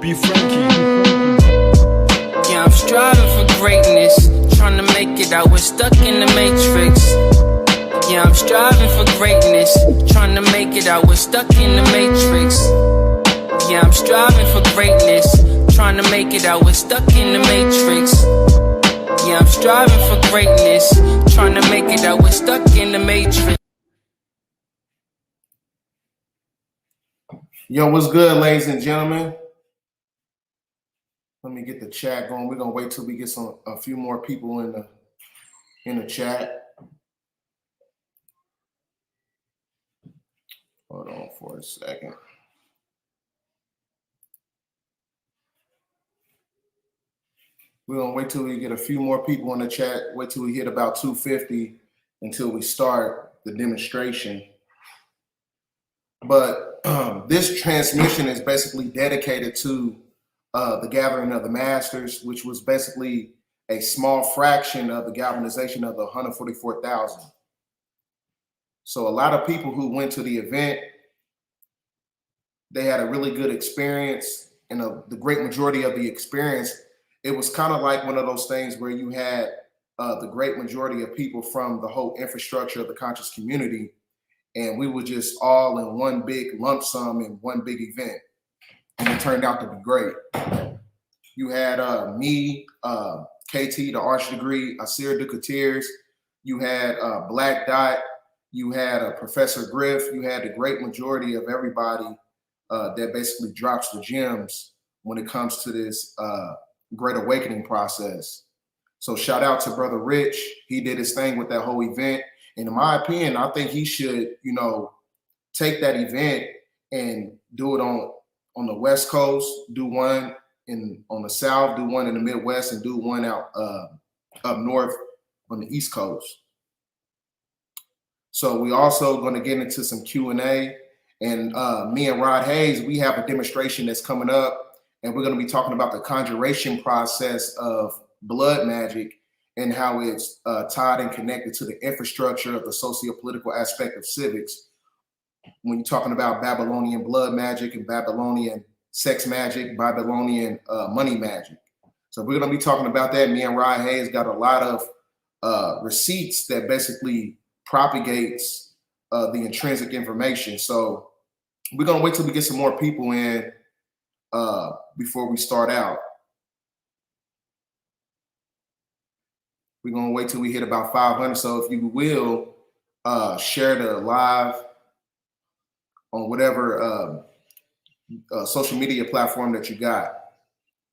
Be Frankie. Yeah, I'm striving for greatness, trying to make it out. We're stuck in the matrix. Yeah, I'm striving for greatness, trying to make it out. We're stuck in the matrix. Yeah, I'm striving for greatness, trying to make it out. We're stuck in the matrix. Yeah, I'm striving for greatness, trying to make it out. We're stuck in the matrix. Yo, what's good, ladies and gentlemen? Let me get the chat going. We're gonna wait till we get a few more people in the chat. Hold on for a second. We're gonna wait till we get a few more people in the chat. Wait till we hit about 250 until we start the demonstration. But this transmission is basically dedicated to the gathering of the masters, which was basically a small fraction of the galvanization of the 144,000. So a lot of people who went to the event, they had a really good experience, and the great majority of the experience, it was kind of like one of those things where you had the great majority of people from the whole infrastructure of the conscious community, and we were just all in one big lump sum in one big event. And it turned out to be great. You had me, KT, the Arch Degree, Asir Ducateers. You had Black Dot. You had Professor Griff. You had the great majority of everybody that basically drops the gems when it comes to this Great Awakening process. So shout out to Brother Rich. He did his thing with that whole event. And in my opinion, I think he should, take that event and do it on the West Coast, do one on the South, do one in the Midwest, and do one out up north on the East Coast. So we also going to get into some Q&A, and me and Rod Hayes, we have a demonstration that's coming up, and we're going to be talking about the conjuration process of blood magic and how it's tied and connected to the infrastructure of the socio-political aspect of civics. When you're talking about Babylonian blood magic and Babylonian sex magic, Babylonian money magic. So we're going to be talking about that. Me and Rod Hayes got a lot of receipts that basically propagates the intrinsic information. So we're going to wait till we get some more people in before we start out. We're going to wait till we hit about 500. So if you will, share the live on whatever social media platform that you got.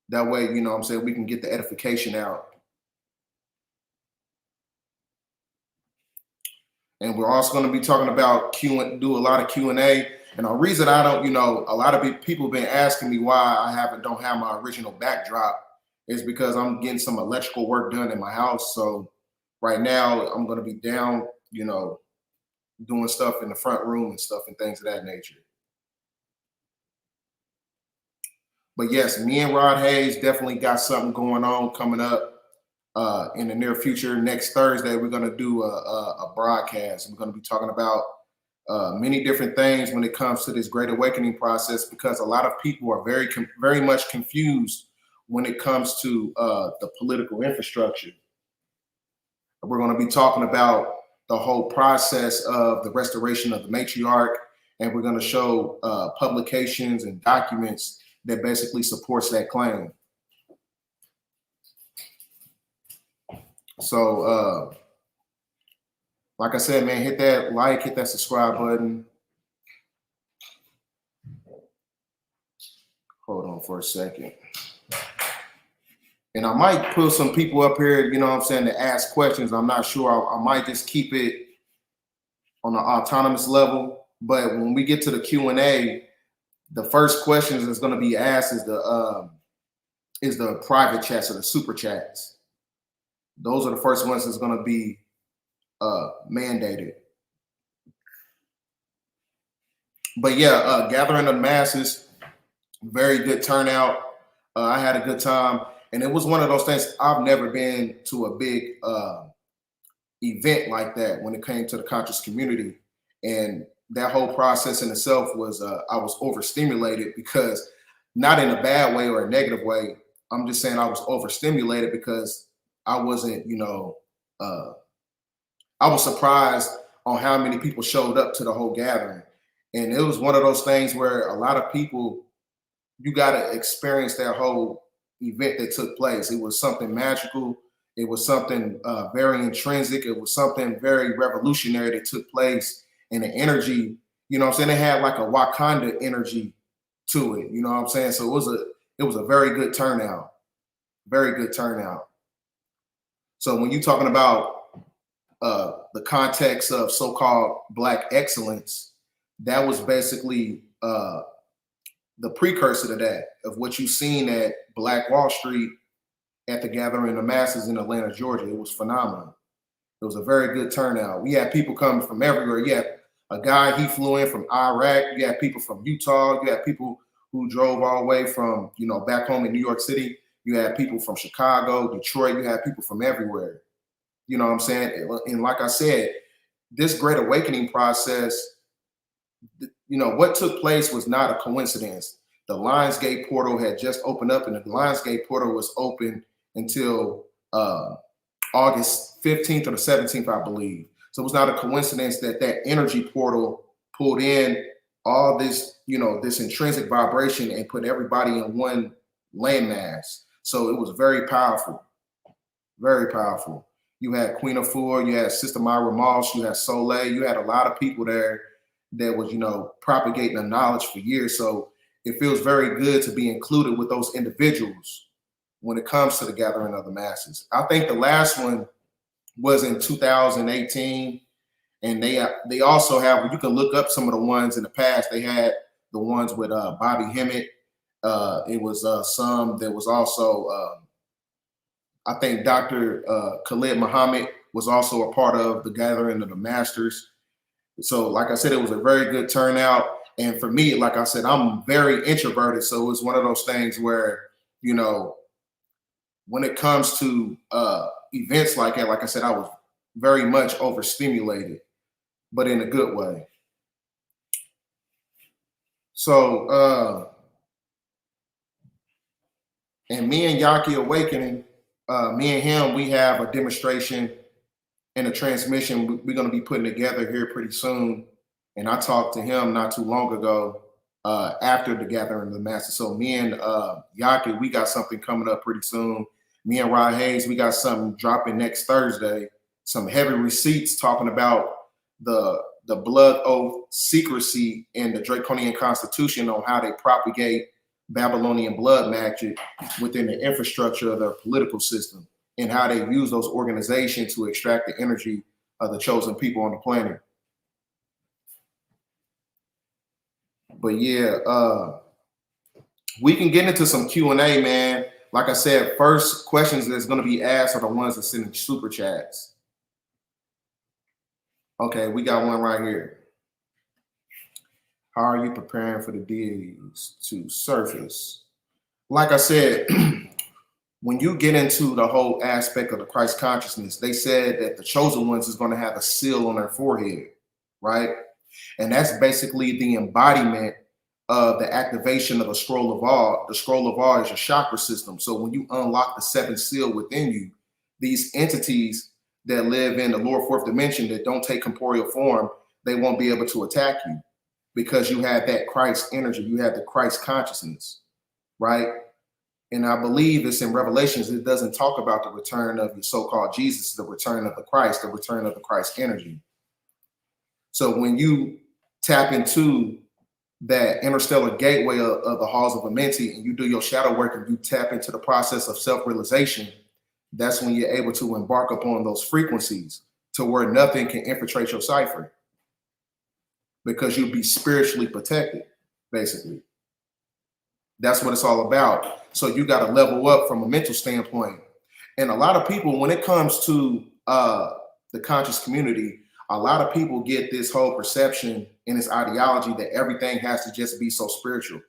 That way, we can get the edification out. And we're also going to be talking about do a lot of Q&A. And the reason I don't, a lot of people have been asking me why I don't have my original backdrop is because I'm getting some electrical work done in my house. So right now I'm going to be down, doing stuff in the front room and stuff and things of that nature. But yes, me and Rod Hayes definitely got something going on coming up in the near future. Next Thursday, we're going to do a broadcast. We're going to be talking about many different things when it comes to this Great Awakening process, because a lot of people are very much confused when it comes to the political infrastructure. We're going to be talking about the whole process of the restoration of the matriarch, and we're going to show publications and documents that basically supports that claim. So, like I said, man, hit that like, hit that subscribe button. Hold on for a second. And I might put some people up here, to ask questions. I'm not sure. I might just keep it on an autonomous level. But when we get to the Q&A, the first questions that's going to be asked is is the private chats or the super chats. Those are the first ones that's going to be mandated. But yeah, gathering the masses, very good turnout. I had a good time, and it was one of those things. I've never been to a big event like that when it came to the conscious community, and that whole process in itself was I was overstimulated, because not in a bad way or a negative way. I'm just saying I was overstimulated because I wasn't, I was surprised on how many people showed up to the whole gathering. And it was one of those things where a lot of people, you got to experience that whole event that took place. It was something magical. It was something very intrinsic. It was something very revolutionary that took place. And the energy, you know what I'm saying? It had like a Wakanda energy to it. You know what I'm saying? So it was a very good turnout. Very good turnout. So when you're talking about the context of so-called Black excellence, that was basically the precursor to that, of what you've seen at Black Wall Street at the Gathering of the Masses in Atlanta, Georgia. It was phenomenal. It was a very good turnout. We had people coming from everywhere. You had a guy, he flew in from Iraq. You had people from Utah. You had people who drove all the way from, back home in New York City. You had people from Chicago, Detroit. You had people from everywhere. You know what I'm saying? And like I said, this Great Awakening process, what took place was not a coincidence. The Lionsgate portal had just opened up, and the Lionsgate portal was open until August 15th or the 17th, I believe. So it was not a coincidence that energy portal pulled in all this, this intrinsic vibration and put everybody in one landmass. So it was very powerful, very powerful. You had Queen Afua, you had Sister Myra Moss, you had Soleil, you had a lot of people there that was, propagating the knowledge for years. So it feels very good to be included with those individuals when it comes to the Gathering of the Masses. I think the last one was in 2018, and they also have, you can look up some of the ones in the past. They had the ones with Bobby Hemmett. It was some that was also, I think Dr. Khalid Muhammad was also a part of the Gathering of the Masters. So like I said, it was a very good turnout. And for me, like I said, I'm very introverted. So it was one of those things where, when it comes to events like that, like I said, I was very much overstimulated, but in a good way. So, and me and Yaki Awakening, me and him, we have a demonstration and a transmission we're going to be putting together here pretty soon. And I talked to him not too long ago after the Gathering of the Masters. So me and Yaki, we got something coming up pretty soon. Me and Rod Hayes, we got something dropping next Thursday. Some heavy receipts talking about the blood oath secrecy in the Draconian Constitution, on how they propagate Babylonian blood magic within the infrastructure of their political system, and how they use those organizations to extract the energy of the chosen people on the planet. But yeah, we can get into some Q&A, man. Like I said, first questions that's going to be asked are the ones that send super chats. Okay, we got one right here. How are you preparing for the deities to surface? Like I said, when you get into the whole aspect of the Christ consciousness, they said that the chosen ones is going to have a seal on their forehead, right? And that's basically the embodiment of the activation of the scroll of all. The scroll of all is your chakra system. So when you unlock the seventh seal within you, these entities that live in the lower fourth dimension that don't take corporeal form, they won't be able to attack you, because you have that Christ energy, you have the Christ consciousness, right? And I believe it's in Revelations, it doesn't talk about the return of the so-called Jesus, the return of the Christ Christ energy. So when you tap into that interstellar gateway of the halls of Amenti, and you do your shadow work, and you tap into the process of self-realization, that's when you're able to embark upon those frequencies to where nothing can infiltrate your cipher, because you'll be spiritually protected, basically. That's what it's all about. So you got to level up from a mental standpoint. And a lot of people, when it comes to the conscious community, a lot of people get this whole perception and this ideology that everything has to just be so spiritual.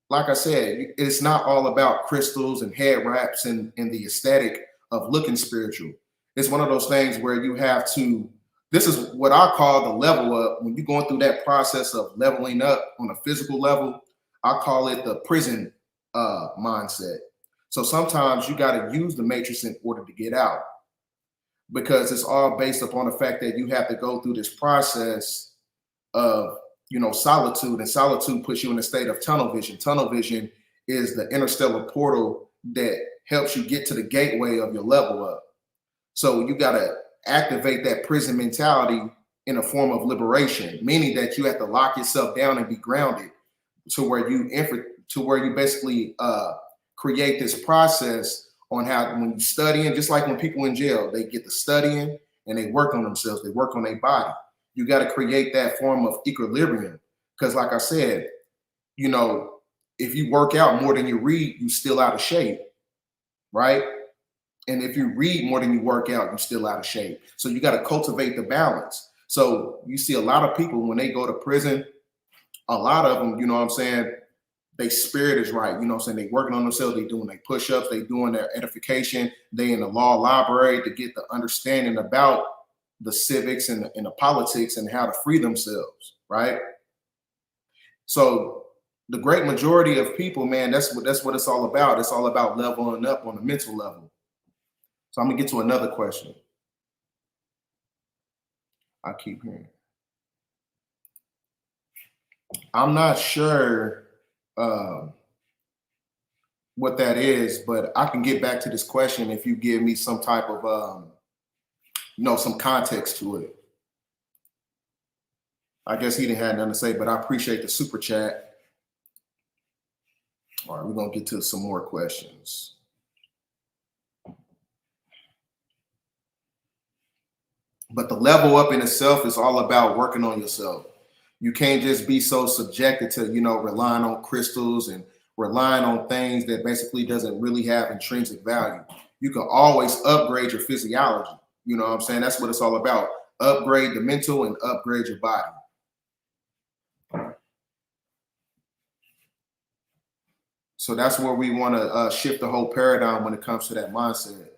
Like I said, it's not all about crystals and head wraps and the aesthetic of looking spiritual. It's one of those things where you have to, this is what I call the level up. When you're going through that process of leveling up on a physical level, I call it the prison mindset. So sometimes you got to use the matrix in order to get out, because it's all based upon the fact that you have to go through this process of, you know, solitude, and solitude puts you in a state of tunnel vision. Tunnel vision is the interstellar portal that helps you get to the gateway of your level up. So you got to activate that prison mentality in a form of liberation, meaning that you have to lock yourself down and be grounded to where you basically create this process on how, when you studying, just like when people in jail, they get to studying and they work on themselves, they work on their body. You got to create that form of equilibrium, because like I said, you know, if you work out more than you read, you still out of shape, right? And if you read more than you work out, you're still out of shape. So you got to cultivate the balance. So you see a lot of people when they go to prison, a lot of them, you know what I'm saying, their spirit is right. You know what I'm saying? They working on themselves. They doing their push-ups. They doing their edification. They in the law library to get the understanding about the civics and the politics and how to free themselves, right? So the great majority of people, man, that's what it's all about. It's all about leveling up on the mental level. So I'm gonna get to another question. I keep hearing. I'm not sure what that is, but I can get back to this question if you give me some type of you know, some context to it. I guess he didn't have nothing to say, but I appreciate the super chat. All right, we're gonna get to some more questions. But the level up in itself is all about working on yourself. You can't just be so subjected to, you know, relying on crystals and relying on things that basically doesn't really have intrinsic value. You can always upgrade your physiology. You know what I'm saying? That's what it's all about. Upgrade the mental and upgrade your body. So that's where we want to shift the whole paradigm when it comes to that mindset.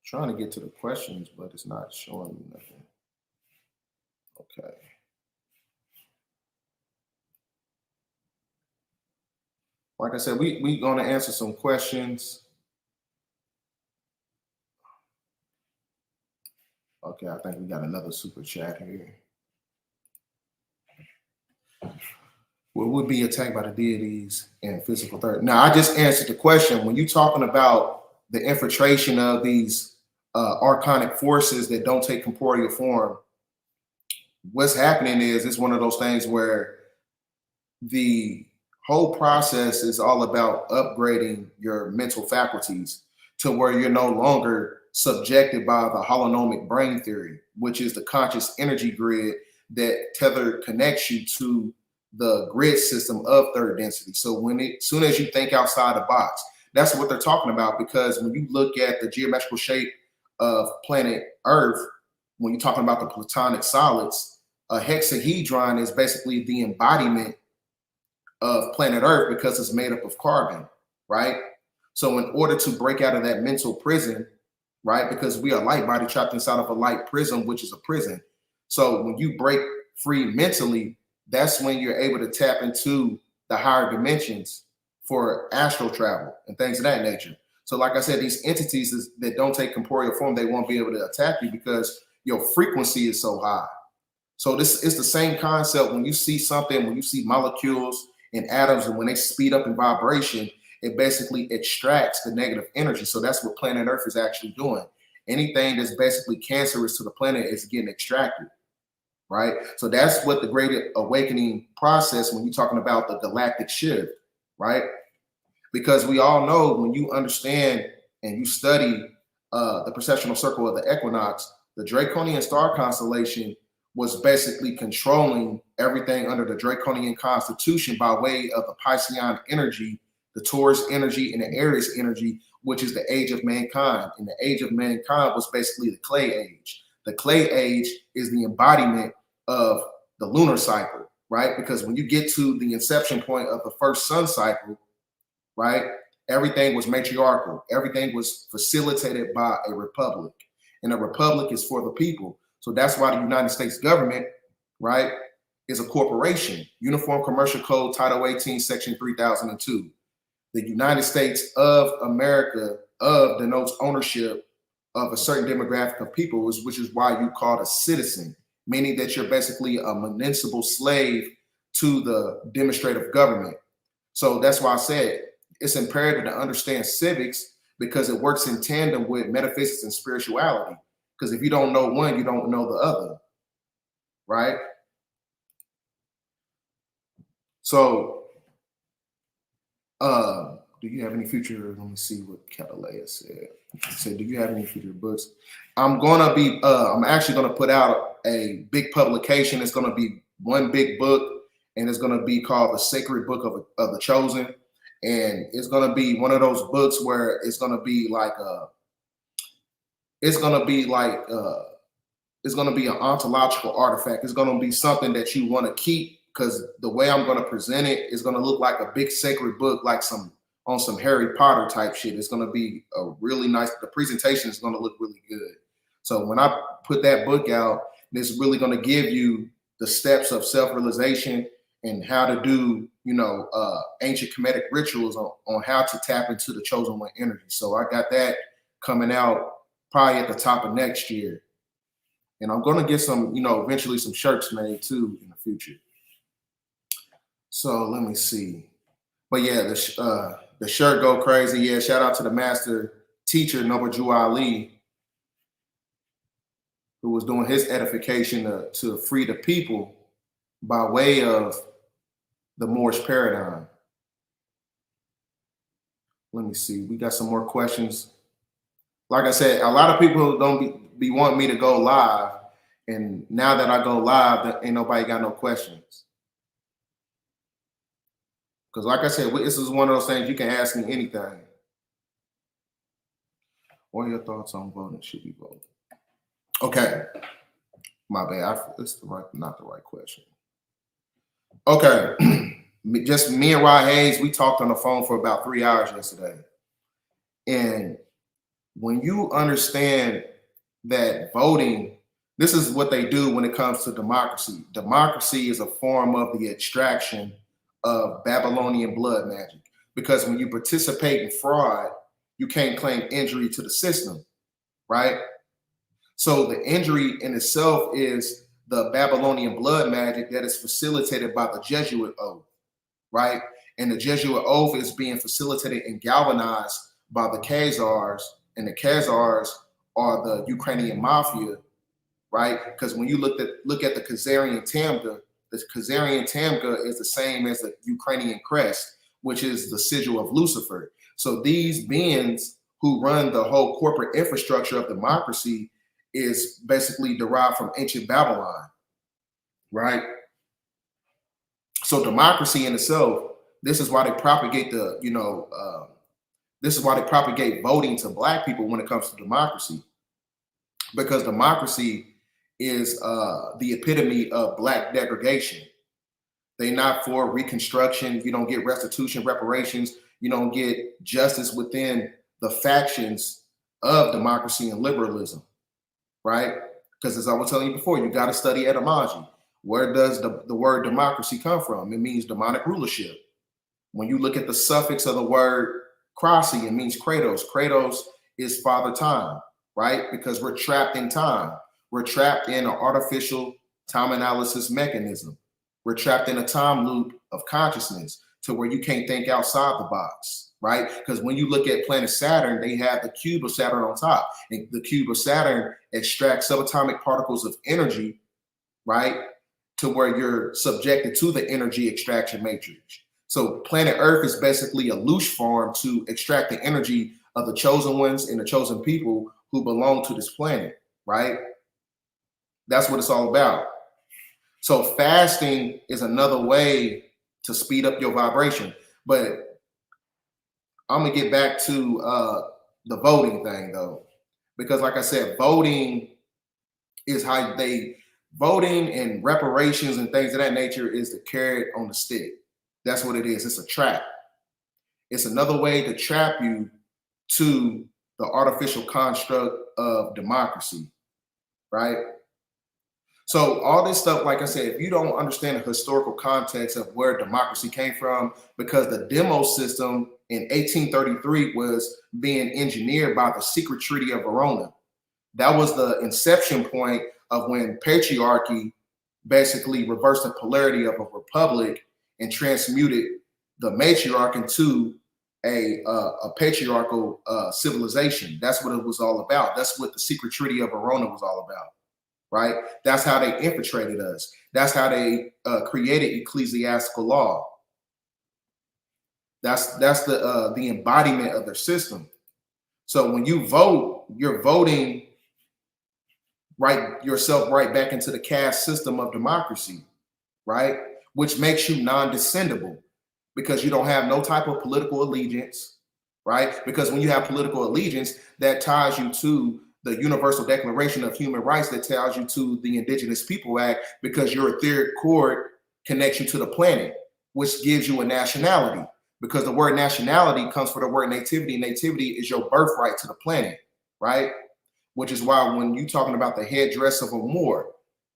Trying to get to the questions, but it's not showing me nothing. Okay. Like I said, we going to answer some questions. Okay, I think we got another super chat here. What would be attacked by the deities and physical third? Now, I just answered the question. When you're talking about the infiltration of these archonic forces that don't take corporeal form, what's happening is it's one of those things where the whole process is all about upgrading your mental faculties to where you're no longer subjected by the holonomic brain theory, which is the conscious energy grid that tether connects you to the grid system of third density. So soon as you think outside the box, that's what they're talking about. Because when you look at the geometrical shape of planet Earth, when you're talking about the platonic solids, a hexahedron is basically the embodiment of planet Earth because it's made up of carbon, right? So in order to break out of that mental prison, right, because we are light body trapped inside of a light prism, which is a prison. So when you break free mentally, that's when you're able to tap into the higher dimensions for astral travel and things of that nature. So like I said, these entities that don't take corporeal form, they won't be able to attack you because your frequency is so high. So this is the same concept when you see something, when you see molecules and atoms, and when they speed up in vibration, it basically extracts the negative energy. So that's what planet Earth is actually doing. Anything that's basically cancerous to the planet is getting extracted, right? So that's what the Great Awakening process, when you're talking about the galactic shift, right? Because we all know when you understand and you study the precessional circle of the equinox, the Draconian star constellation was basically controlling everything under the Draconian Constitution by way of the Piscean energy, the Taurus energy, and the Aries energy, which is the age of mankind. And the age of mankind was basically the clay age. The clay age is the embodiment of the lunar cycle, right? Because when you get to the inception point of the first sun cycle, right, everything was matriarchal. Everything was facilitated by a republic. And a republic is for the people. So that's why the United States government, right, is a corporation. Uniform Commercial Code, Title 18, Section 3002. The United States of America denotes ownership of a certain demographic of people, which is why you call it a citizen, meaning that you're basically a municipal slave to the demonstrative government. So that's why I said it's imperative to understand civics, because it works in tandem with metaphysics and spirituality. Because if you don't know one, you don't know the other, right? So, do you have any future? Let me see what Catalea said. He said, do you have any future books? I'm actually gonna put out a big publication. It's gonna be one big book, and it's gonna be called The Sacred Book of the Chosen. And it's gonna be one of those books where it's gonna be like it's gonna be an ontological artifact. It's gonna be something that you want to keep, because the way I'm gonna present it is gonna look like a big sacred book, like some Harry Potter type shit. It's gonna be a really nice. The presentation is gonna look really good. So when I put that book out, it's really gonna give you the steps of self-realization and how to do, ancient Kemetic rituals on how to tap into the chosen one energy. So I got that coming out probably at the top of next year. And I'm going to get some, eventually some shirts made too in the future. So let me see. But yeah, the shirt go crazy. Yeah, shout out to the master teacher, Noble Ali, who was doing his edification to free the people by way of the Moorish paradigm. Let me see. We got some more questions. Like I said, a lot of people don't be wanting me to go live. And now that I go live, ain't nobody got no questions. Because like I said, this is one of those things you can ask me anything. What are your thoughts on voting? Should we vote? Okay. My bad. It's not the right question. Okay. Just me and Rod Hayes, we talked on the phone for about 3 hours yesterday. And when you understand that voting, this is what they do when it comes to democracy. Democracy is a form of the extraction of Babylonian blood magic. Because when you participate in fraud, you can't claim injury to the system, right? So the injury in itself is the Babylonian blood magic that is facilitated by the Jesuit oath, right? And the Jesuit oath is being facilitated and galvanized by the Khazars, and the Khazars are the Ukrainian mafia, right? Because when you look at the Khazarian Tamga, the Khazarian Tamga is the same as the Ukrainian crest, which is the sigil of Lucifer. So these beings who run the whole corporate infrastructure of democracy is basically derived from ancient Babylon, right? So democracy in itself, this is why they propagate this is why they propagate voting to Black people when it comes to democracy, because democracy is the epitome of Black degradation. They're not for reconstruction. You don't get restitution, reparations. You don't get justice within the factions of democracy and liberalism, right? Because as I was telling you before, you got to study etymology. Where does the word democracy come from? It means demonic rulership. When you look at the suffix of the word krasi, it means kratos. Kratos is father time, right? Because we're trapped in time. We're trapped in an artificial time analysis mechanism. We're trapped in a time loop of consciousness to where you can't think outside the box, right? Because when you look at planet Saturn, they have the cube of Saturn on top. And the cube of Saturn extracts subatomic particles of energy, right? To where you're subjected to the energy extraction matrix. So planet Earth is basically a loosh farm to extract the energy of the chosen ones and the chosen people who belong to this planet, right? That's what it's all about. So fasting is another way to speed up your vibration. But I'm gonna get back to the voting thing though, because like I said, voting is how they voting and reparations and things of that nature is the carrot on the stick. That's what it is. It's a trap. It's another way to trap you to the artificial construct of democracy, right? So all this stuff, like I said, if you don't understand the historical context of where democracy came from, because the demo system in 1833 was being engineered by the secret treaty of Verona. That was the inception point of when patriarchy basically reversed the polarity of a republic and transmuted the matriarch into a patriarchal civilization. That's what it was all about. That's what the secret treaty of Verona was all about, right? That's how they infiltrated us. That's how they created ecclesiastical law. That's the embodiment of their system. So when you vote, you're voting yourself right back into the caste system of democracy, right? Which makes you non-descendable because you don't have no type of political allegiance, right? Because when you have political allegiance, that ties you to the Universal Declaration of Human Rights, that tells you to the Indigenous People Act, because your etheric cord connects you to the planet, which gives you a nationality, because the word nationality comes from the word nativity. Nativity is your birthright to the planet, right? Which is why when you're talking about the headdress of a Moor,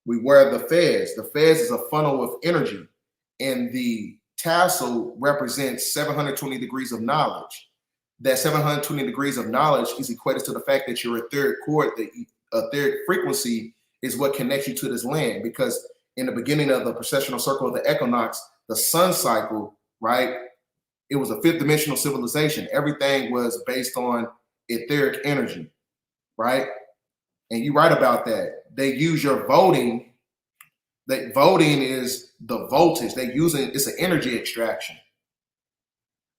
we wear the fez. The fez is a funnel of energy, and the tassel represents 720 degrees of knowledge. That 720 degrees of knowledge is equated to the fact that your etheric cord, the etheric frequency, is what connects you to this land. Because in the beginning of the precessional circle of the equinox, the sun cycle, right? It was a fifth dimensional civilization. Everything was based on etheric energy, right? And you write about that. They use your voting. That voting is the voltage. They use it. It's an energy extraction.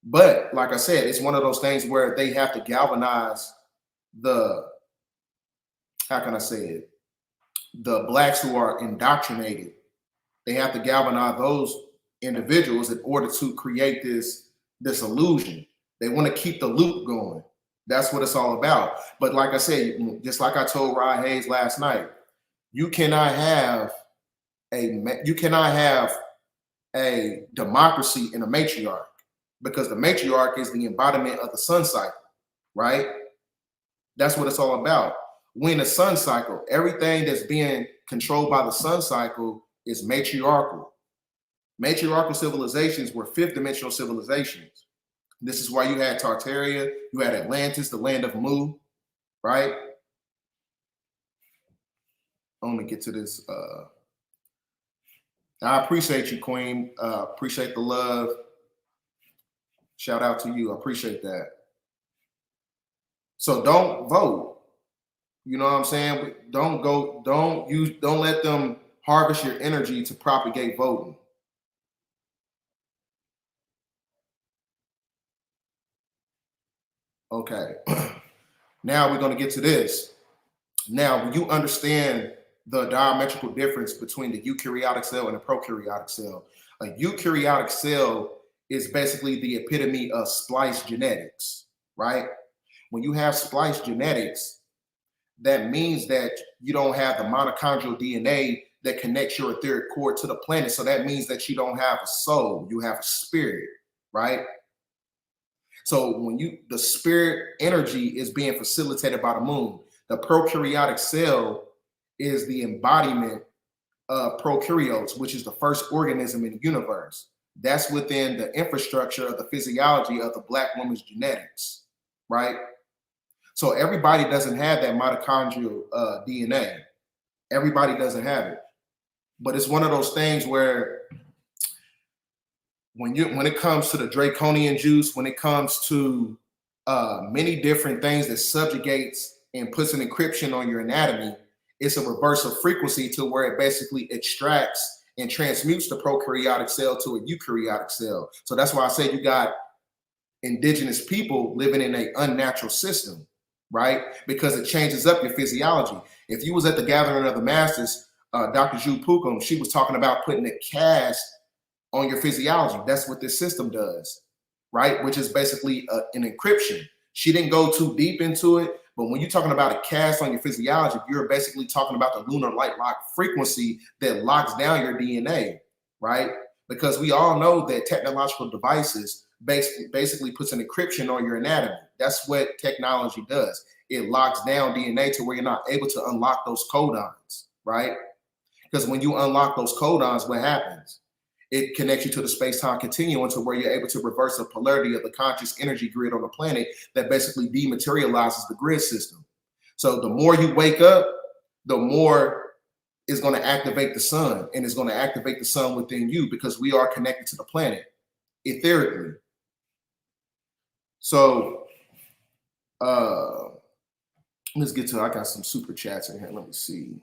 But like I said, it's one of those things where they have to galvanize the, how can I say it? The blacks who are indoctrinated. They have to galvanize those individuals in order to create this illusion. They want to keep the loop going. That's what it's all about. But like I said, just like I told Rod Hayes last night, you cannot have a democracy in a matriarch, because the matriarch is the embodiment of the sun cycle, right? That's what it's all about. When the sun cycle, everything that's being controlled by the sun cycle is matriarchal. Matriarchal civilizations were fifth dimensional civilizations. This is why you had Tartaria, you had Atlantis, the land of Mu, right? I'm gonna get to this. I appreciate you, Queen. Appreciate the love. Shout out to you. I appreciate that. So don't vote. You know what I'm saying? Don't let them harvest your energy to propagate voting. Okay. Now we're going to get to this. Now, when you understand the diametrical difference between the eukaryotic cell and the prokaryotic cell, a eukaryotic cell is basically the epitome of spliced genetics, right? When you have spliced genetics, that means that you don't have the mitochondrial DNA that connects your etheric cord to the planet. So that means that you don't have a soul, you have a spirit, right? So when the spirit energy is being facilitated by the moon, the prokaryotic cell is the embodiment of prokaryotes, which is the first organism in the universe. That's within the infrastructure of the physiology of the Black woman's genetics, right? So everybody doesn't have that mitochondrial DNA. Everybody doesn't have it. But it's one of those things where when it comes to the draconian juice, when it comes to many different things that subjugates and puts an encryption on your anatomy, it's a reverse of frequency to where it basically extracts and transmutes the prokaryotic cell to a eukaryotic cell. So that's why I say you got indigenous people living in an unnatural system, right? Because it changes up your physiology. If you was at the gathering of the masters, Dr. Ju Pukum, she was talking about putting a cast on your physiology. That's what this system does, right? Which is basically an encryption. She didn't go too deep into it, but when you're talking about a cast on your physiology, you're basically talking about the lunar light lock frequency that locks down your DNA, right? Because we all know that technological devices basically puts an encryption on your anatomy. That's what technology does. It locks down DNA to where you're not able to unlock those codons, right? Because when you unlock those codons, what happens? It connects you to the space-time continuum to where you're able to reverse the polarity of the conscious energy grid on the planet that basically dematerializes the grid system. So the more you wake up, the more is going to activate the sun, and it's going to activate the sun within you because we are connected to the planet etherically. So let's get to, I got some super chats in here. Let me see.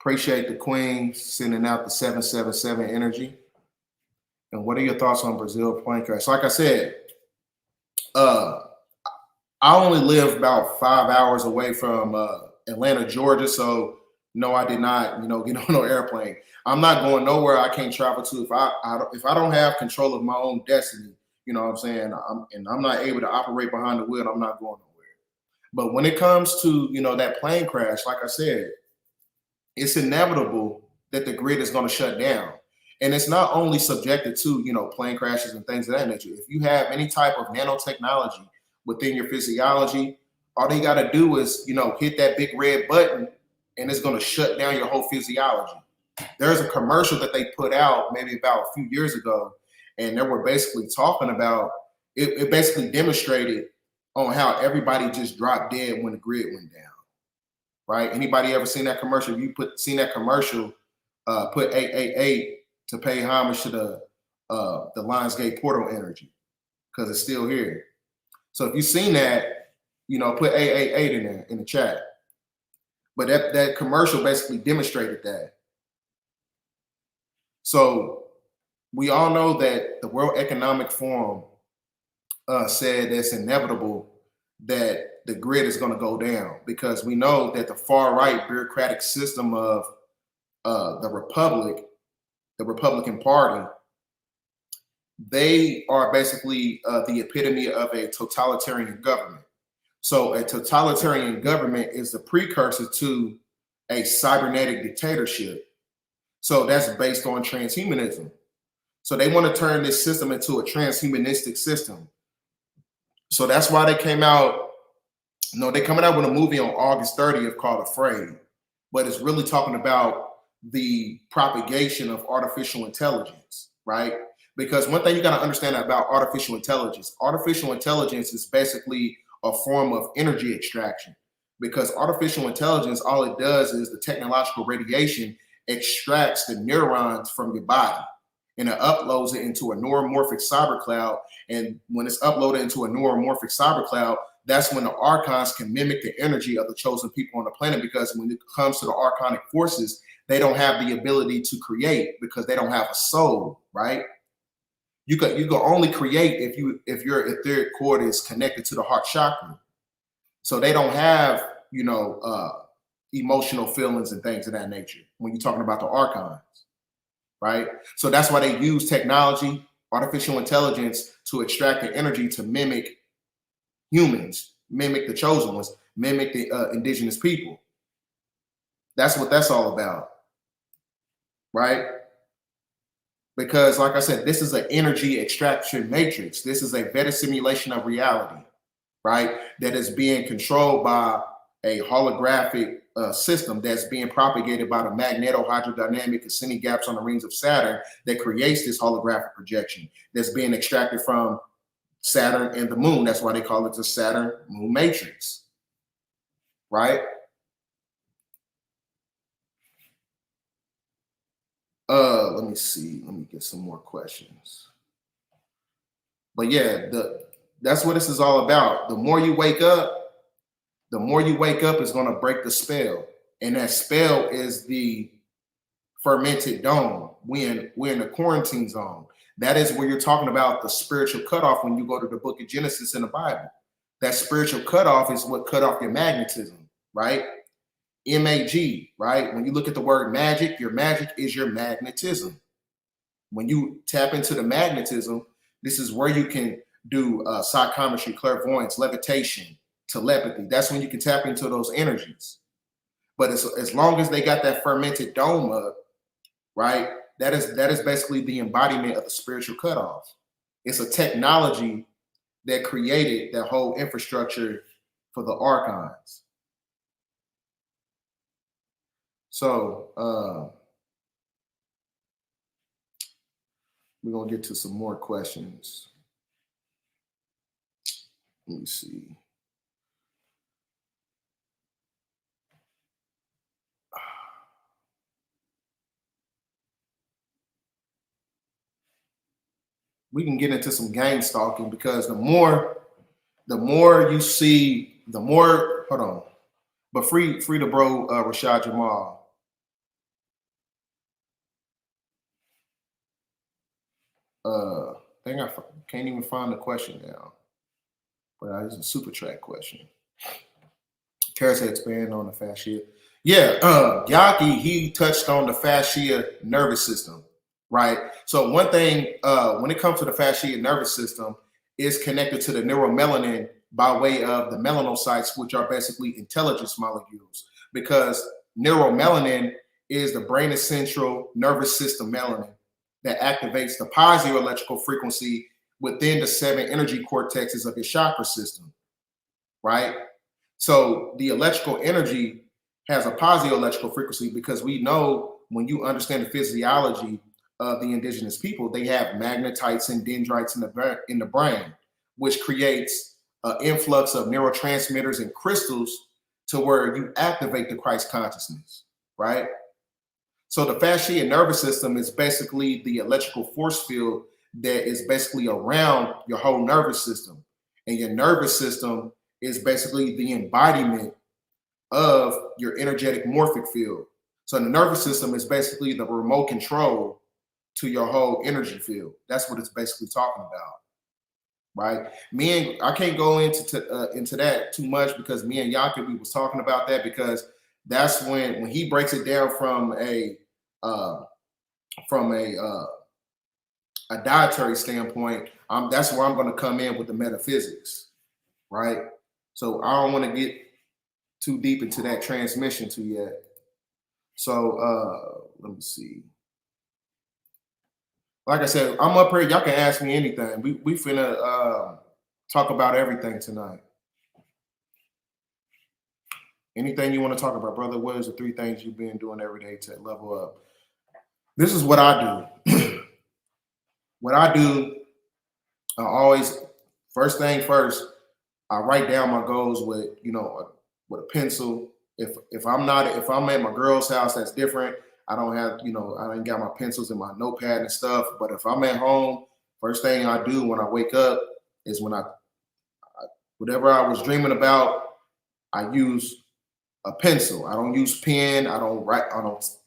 Appreciate the Queen sending out the 777 energy. And what are your thoughts on Brazil plane crash? So like I said, I only live about 5 hours away from Atlanta, Georgia. So no, I did not, get on no airplane. I'm not going nowhere I can't travel to. If I don't have control of my own destiny, you know what I'm saying? I'm not able to operate behind the wheel, I'm not going nowhere. But when it comes to, that plane crash, like I said, it's inevitable that the grid is going to shut down. And it's not only subjected to, plane crashes and things of that nature. If you have any type of nanotechnology within your physiology, all you got to do is, hit that big red button and it's going to shut down your whole physiology. There's a commercial that they put out maybe about a few years ago, and they were basically talking about, it basically demonstrated on how everybody just dropped dead when the grid went down. Right? Anybody ever seen that commercial? If you seen that commercial, put 888 to pay homage to the Lionsgate portal energy, because it's still here. So if you've seen that, put 888 in there in the chat. But that commercial basically demonstrated that. So we all know that the World Economic Forum said it's inevitable that the grid is going to go down, because we know that the far right bureaucratic system of the Republican Party, they are basically the epitome of a totalitarian government. So a totalitarian government is the precursor to a cybernetic dictatorship. So that's based on transhumanism. So they want to turn this system into a transhumanistic system. So that's why they came out. They're coming out with a movie on August 30th called Afraid, but it's really talking about the propagation of artificial intelligence, right? Because one thing you got to understand about artificial intelligence is basically a form of energy extraction, because artificial intelligence, all it does is the technological radiation extracts the neurons from your body and it uploads it into a neuromorphic cyber cloud. And when it's uploaded into a neuromorphic cyber cloud, that's when the archons can mimic the energy of the chosen people on the planet, because when it comes to the archonic forces, they don't have the ability to create because they don't have a soul, right? You can only create if your etheric cord is connected to the heart chakra. So they don't have, emotional feelings and things of that nature when you're talking about the archons, right? So that's why they use technology, artificial intelligence, to extract the energy to mimic humans, mimic the chosen ones, mimic the indigenous people. That's what that's all about, right? Because like I said, this is an energy extraction matrix. This is a better simulation of reality, right? That is being controlled by a holographic system that's being propagated by the magneto-hydrodynamic ascending gaps on the rings of Saturn that creates this holographic projection that's being extracted from Saturn and the moon. That's why they call it the Saturn moon matrix, right? Let me see. Let me get some more questions. But yeah, that's what this is all about. The more you wake up is going to break the spell. And that spell is the fermented dome. We're in the quarantine zone. That is where you're talking about the spiritual cutoff when you go to the book of Genesis in the Bible. That spiritual cutoff is what cut off your magnetism, right? MAG, right? When you look at the word magic, your magic is your magnetism. When you tap into the magnetism, this is where you can do psychometry, clairvoyance, levitation, telepathy. That's when you can tap into those energies. But as long as they got that fermented dome up, right? That is basically the embodiment of the spiritual cutoff. It's a technology that created that whole infrastructure for the archons. So we're gonna get to some more questions. Let me see. We can get into some gang stalking because the more you see, the more, hold on. But free the bro Rashad Jamal. I think I can't even find the question now. But it's a super track question. Terrace expand on the fascia. Yeah, Yaki, he touched on the fascia nervous system, right? So one thing, when it comes to the fascia nervous system, is connected to the neuromelanin by way of the melanocytes, which are basically intelligence molecules, because neuromelanin is the brain central nervous system melanin that activates the piezoelectrical frequency within the 7 energy cortexes of your chakra system, right? So the electrical energy has a piezoelectrical frequency because we know when you understand the physiology of the indigenous people, they have magnetites and dendrites in the brain, which creates an influx of neurotransmitters and crystals to where you activate the Christ consciousness, right? So the fascia nervous system is basically the electrical force field that is basically around your whole nervous system. And your nervous system is basically the embodiment of your energetic morphic field. So the nervous system is basically the remote control to your whole energy field. That's what it's basically talking about, right? I can't go into that too much because me and Yaki, we was talking about that because that's when he breaks it down from a dietary standpoint. That's where I'm going to come in with the metaphysics, right? So I don't want to get too deep into that transmission to yet. So let me see. Like I said, I'm up here. Y'all can ask me anything. We finna talk about everything tonight. Anything you want to talk about, brother? What is the 3 things you've been doing every day to level up? This is what I do. What I do, I always, first thing first, I write down my goals with a pencil. If I'm at my girl's house, that's different. I don't have, I ain't got my pencils and my notepad and stuff. But if I'm at home, first thing I do when I wake up is when whatever I was dreaming about, I use a pencil. I don't use pen. I don't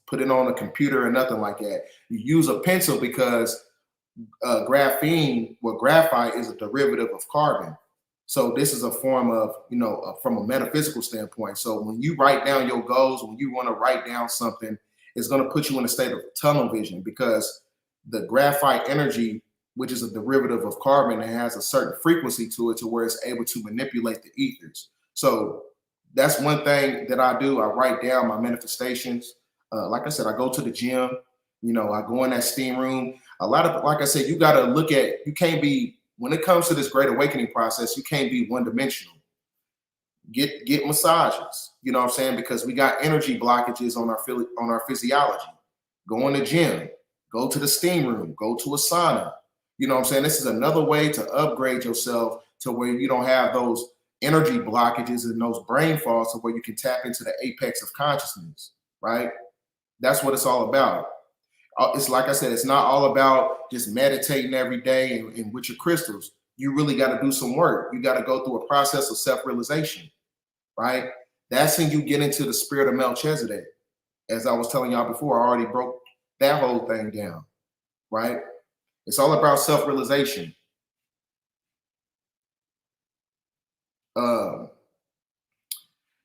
put it on a computer or nothing like that. You use a pencil because graphite is a derivative of carbon. So this is a form of, from a metaphysical standpoint. So when you write down your goals, when you want to write down something, it's going to put you in a state of tunnel vision because the graphite energy, which is a derivative of carbon, it has a certain frequency to it to where it's able to manipulate the ethers. So that's one thing that I do. I write down my manifestations. Like I said, I go to the gym, I go in that steam room. Like I said, you got to look at, you can't be, when it comes to this great awakening process, you can't be one-dimensional. Get massages, you know what I'm saying? Because we got energy blockages on our physiology. Go in the gym, go to the steam room, go to a sauna. You know what I'm saying? This is another way to upgrade yourself to where you don't have those energy blockages and those brain falls to where you can tap into the apex of consciousness, right? That's what it's all about. It's like I said, it's not all about just meditating every day and with your crystals. You really got to do some work. You got to go through a process of self-realization, right? That's when you get into the spirit of Melchizedek. As I was telling y'all before, I already broke that whole thing down, right? It's all about self-realization. Um,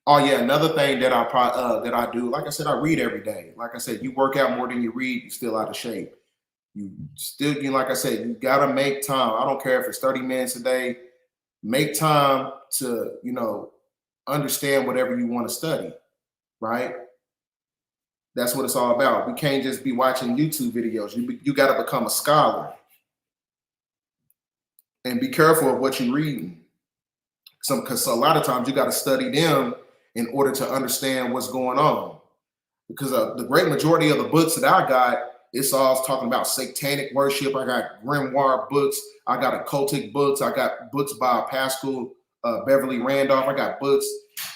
oh yeah, another thing that I do, like I said, I read every day. Like I said, you work out more than you read, you're still out of shape. Like I said, you gotta make time. I don't care if it's 30 minutes a day. Make time to, understand whatever you want to study, right? That's what it's all about. We can't just be watching YouTube videos. You got to become a scholar, and be careful of what you're reading. Because a lot of times you got to study them in order to understand what's going on. Because the great majority of the books that I got, it's all talking about satanic worship. I got grimoire books. I got occultic books. I got books by Pascal Beverly Randolph. I got books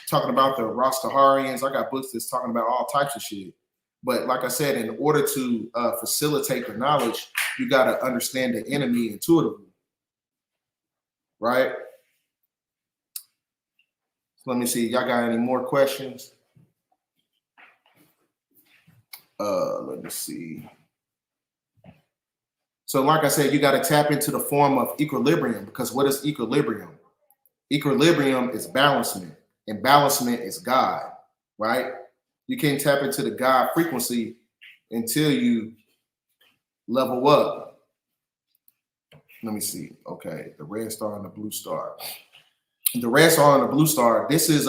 talking about the Rastafarians. I got books that's talking about all types of shit. But like I said, in order to facilitate the knowledge, you got to understand the enemy intuitively, right? So let me see. Y'all got any more questions? Let me see. So like I said, you got to tap into the form of equilibrium, because what is equilibrium? Equilibrium is balancement, and balancement is God, right? You can't tap into the God frequency until you level up. Let me see. Okay, the red star and the blue star. The red star and the blue star, this is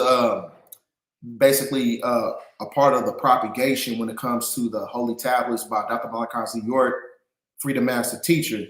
basically a part of the propagation when it comes to the Holy Tablets by Dr. Malachi Z. York, Freedom Master Teacher.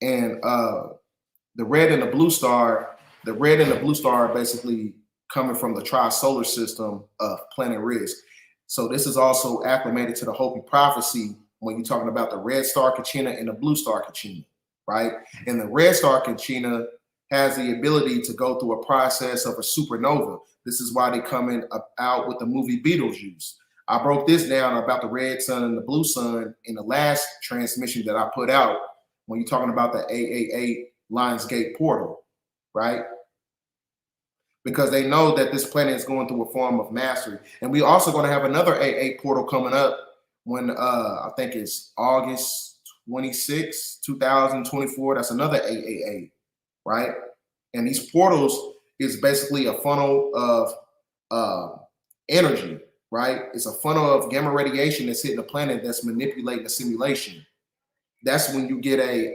And the red and the blue star are basically coming from the tri-solar system of planet Risk. So this is also acclimated to the Hopi prophecy when you're talking about the red star Kachina and the blue star Kachina, right? And the red star Kachina has the ability to go through a process of a supernova. This is why they come out with the movie Beetlejuice. I broke this down about the red sun and the blue sun in the last transmission that I put out when you're talking about the 888 Lionsgate portal, right? Because they know that this planet is going through a form of mastery. And we also going to have another 88 portal coming up when I think it's August 26, 2024. That's another 888, right? And these portals is basically a funnel of energy, right? It's a funnel of gamma radiation that's hitting the planet that's manipulating the simulation. That's when you get an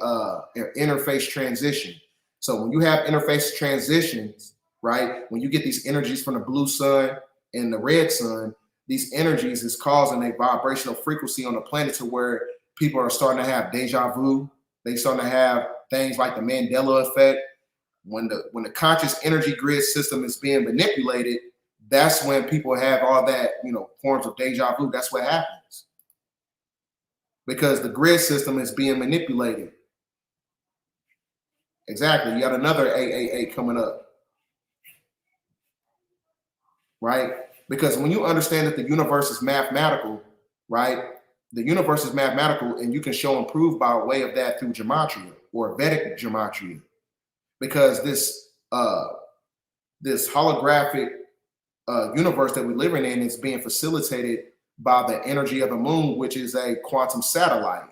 interface transition. So when you have interface transitions, right, when you get these energies from the blue sun and the red sun, these energies is causing a vibrational frequency on the planet to where people are starting to have deja vu. They starting to have things like the Mandela effect. When the conscious energy grid system is being manipulated, that's when people have all that, forms of deja vu. That's what happens. Because the grid system is being manipulated. Exactly. You got another 888 coming up. Right? Because when you understand that the universe is mathematical, right? The universe is mathematical, and you can show and prove by way of that through gematria or Vedic gematria. Because this holographic universe that we're living in is being facilitated by the energy of the moon, which is a quantum satellite.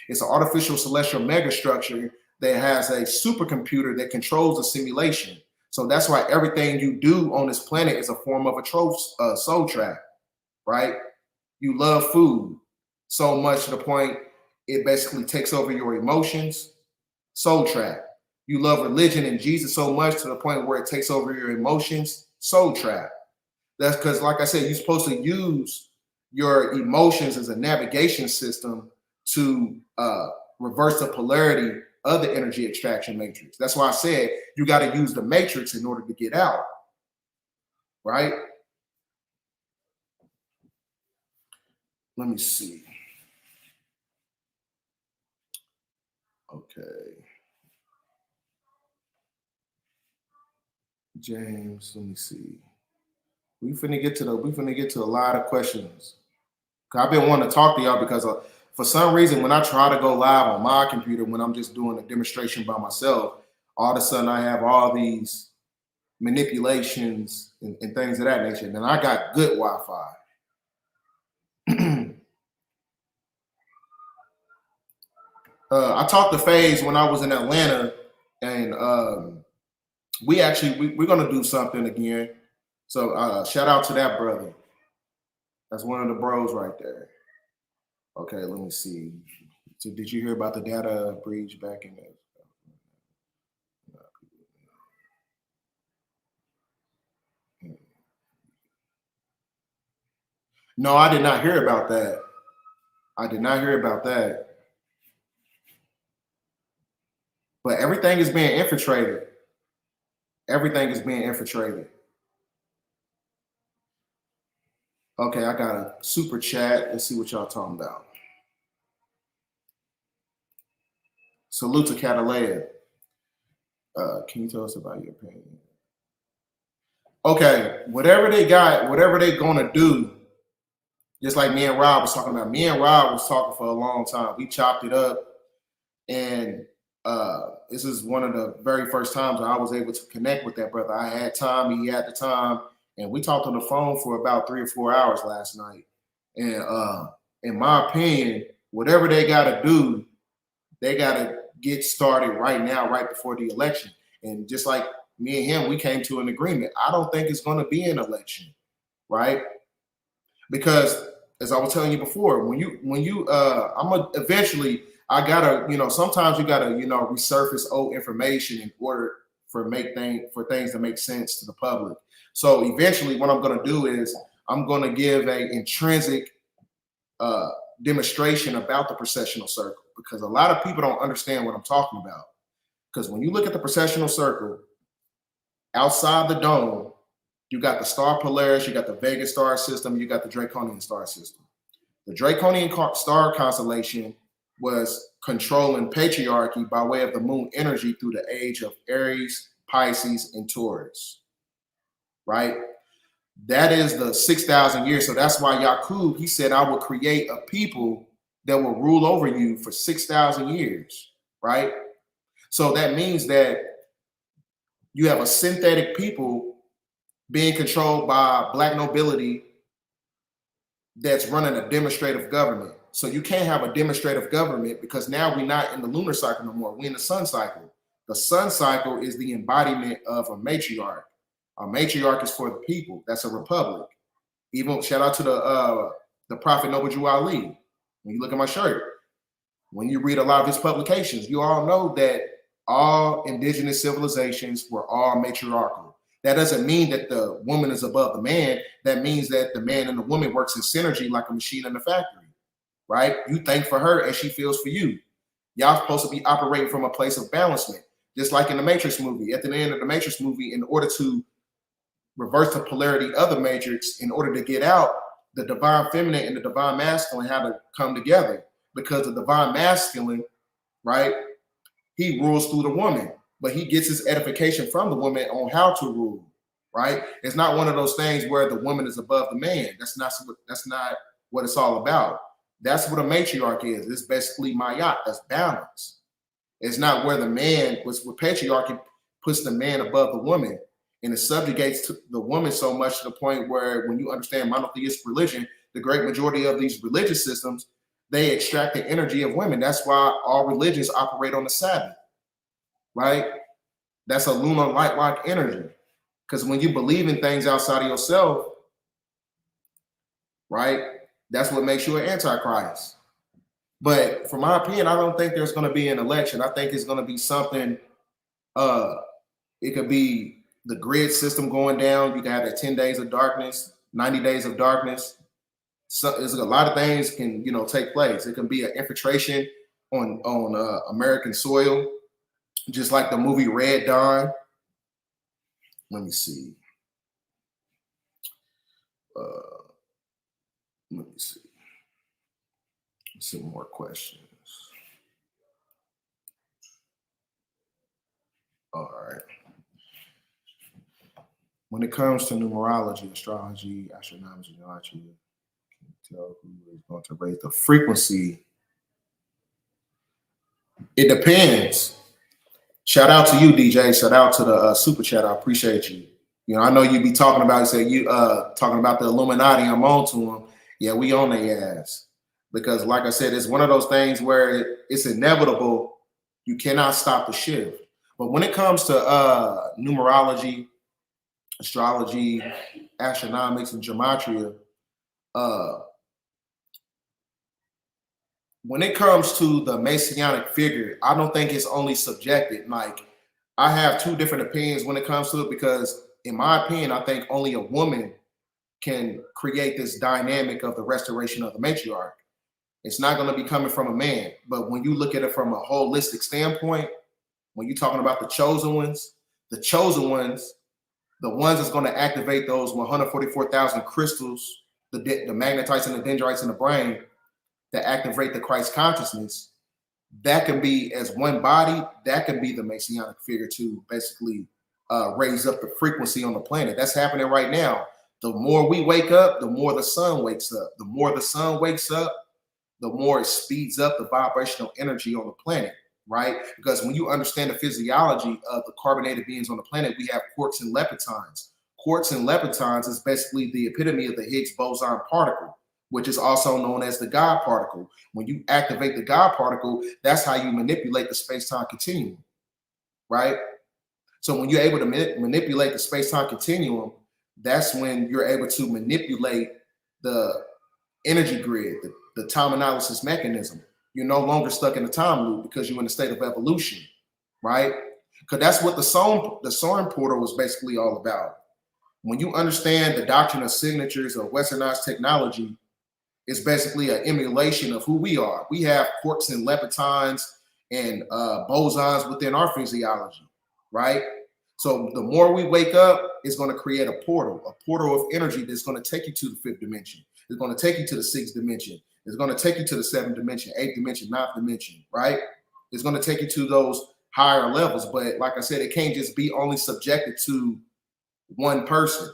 It's an artificial celestial megastructure that has a supercomputer that controls the simulation. So that's why everything you do on this planet is a form of a soul trap, right? You love food so much to the point it basically takes over your emotions, soul trap. You love religion and Jesus so much to the point where it takes over your emotions, soul trap. That's because, like I said, you're supposed to use your emotions as a navigation system to reverse the polarity of the energy extraction matrix. That's why I said you got to use the matrix in order to get out, right? Let me see. Okay. James, let me see. We finna get to a lot of questions. I've been wanting to talk to y'all because for some reason, when I try to go live on my computer, when I'm just doing a demonstration by myself, all of a sudden I have all these manipulations and things of that nature. And I got good Wi-Fi. I talked to FaZe when I was in Atlanta, and we're gonna do something again. So shout out to that brother. That's one of the bros right there. Okay, let me see. So did you hear about the data breach back in the No, I did not hear about that. I did not hear about that. But everything is being infiltrated. Everything is being infiltrated. Okay, I got a super chat. Let's see what y'all talking about. Salute to Catalea. Can you tell us about your opinion? Okay, whatever they got, whatever they're gonna do, just like me and Rob was talking about. Me and Rob was talking for a long time. We chopped it up, and this is one of the very first times I was able to connect with that brother. I had time, he had the time, and we talked on the phone for about 3 or 4 hours last night. And in my opinion, whatever they got to do, they got to get started right now, right before the election. And just like me and him, we came to an agreement. I don't think it's going to be an election, right? Because as I was telling you before, when you eventually I gotta, sometimes you gotta, resurface old information in order for things to make sense to the public. So eventually what I'm gonna do is I'm gonna give an intrinsic demonstration about the processional circle, because a lot of people don't understand what I'm talking about. Because when you look at the processional circle, outside the dome, you got the star Polaris, you got the Vega star system, you got the Draconian star system. The Draconian star constellation was controlling patriarchy by way of the moon energy through the age of Aries, Pisces, and Taurus, right? That is the 6,000 years. So that's why Yakub, he said, I will create a people that will rule over you for 6,000 years, right? So that means that you have a synthetic people being controlled by black nobility that's running a demonstrative government. So you can't have a demonstrative government, because now we're not in the lunar cycle no more. We're in the sun cycle. The sun cycle is the embodiment of a matriarch. A matriarch is for the people. That's a republic. Even shout out to the Prophet Noble Drew Ali. When you look at my shirt, when you read a lot of his publications, you all know that all indigenous civilizations were all matriarchal. That doesn't mean that the woman is above the man. That means that the man and the woman works in synergy like a machine in the factory, right? You think for her as she feels for you. Y'all supposed to be operating from a place of balancement, just like in the Matrix movie. At the end of the Matrix movie, in order to reverse the polarity of the Matrix, in order to get out, the divine feminine and the divine masculine had to come together, because the divine masculine, right, he rules through the woman, but he gets his edification from the woman on how to rule, right? It's not one of those things where the woman is above the man. That's not what it's all about. That's what a matriarch is. It's basically mayat. That's balance. It's not where the man was. With patriarchy puts the man above the woman, and it subjugates to the woman so much to the point where, when you understand monotheistic religion, the great majority of these religious systems, they extract the energy of women. That's why all religions operate on the Sabbath, right? That's a lunar light-like energy. Because when you believe in things outside of yourself, right, that's what makes you an antichrist. But from my opinion, I don't think there's going to be an election. I think it's going to be something, it could be the grid system going down. You can have that 10 days of darkness, 90 days of darkness. So there's a lot of things can, take place. It can be an infiltration on American soil, just like the movie Red Dawn. Let me see. Let me see. Some more questions. All right. When it comes to numerology, astrology, astronomy, geometry, can you tell who is going to raise the frequency? It depends. Shout out to you, DJ. Shout out to the super chat. I appreciate you. I know you be talking about, talking about the Illuminati. I'm on to them. Yeah, we on their ass. Because like I said, it's one of those things where it's inevitable. You cannot stop the shift. But when it comes to numerology, astrology, astronomics, and gematria, when it comes to the Masonic figure, I don't think it's only subjective. Like, I have two different opinions when it comes to it, because in my opinion, I think only a woman can create this dynamic of the restoration of the matriarch. It's not going to be coming from a man. But when you look at it from a holistic standpoint, when you're talking about the chosen ones, the ones that's going to activate those 144,000 crystals, the magnetites and the dendrites in the brain, that activate the Christ consciousness, that can be as one body, that can be the Masonic figure to basically raise up the frequency on the planet. That's happening right now. The more we wake up, the more the sun wakes up. The more the sun wakes up, the more it speeds up the vibrational energy on the planet, right? Because when you understand the physiology of the carbonated beings on the planet, we have quarks and leptons. Quarks and leptons is basically the epitome of the Higgs boson particle, which is also known as the God particle. When you activate the God particle, that's how you manipulate the space-time continuum, right? So when you're able to manipulate the space-time continuum, that's when you're able to manipulate the energy grid, the time analysis mechanism. You're no longer stuck in the time loop because you're in a state of evolution, right? Because that's what the Soren portal was basically all about. When you understand the doctrine of signatures or westernized technology, it's basically an emulation of who we are. We have quarks and leptons and bosons within our physiology, right? So the more we wake up, it's going to create a portal of energy that's going to take you to the fifth dimension. It's going to take you to the sixth dimension. It's going to take you to the seventh dimension, eighth dimension, ninth dimension, right? It's going to take you to those higher levels. But like I said, it can't just be only subjected to one person.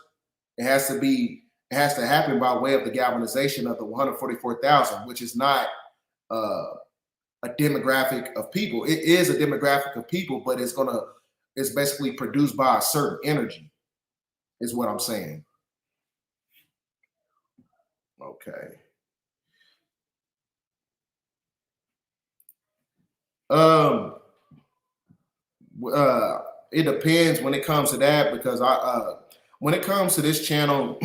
It has to happen by way of the galvanization of the 144,000, which is not a demographic of people. It is a demographic of people, but it's basically produced by a certain energy, is what I'm saying. Okay. It depends when it comes to that, because when it comes to this channel,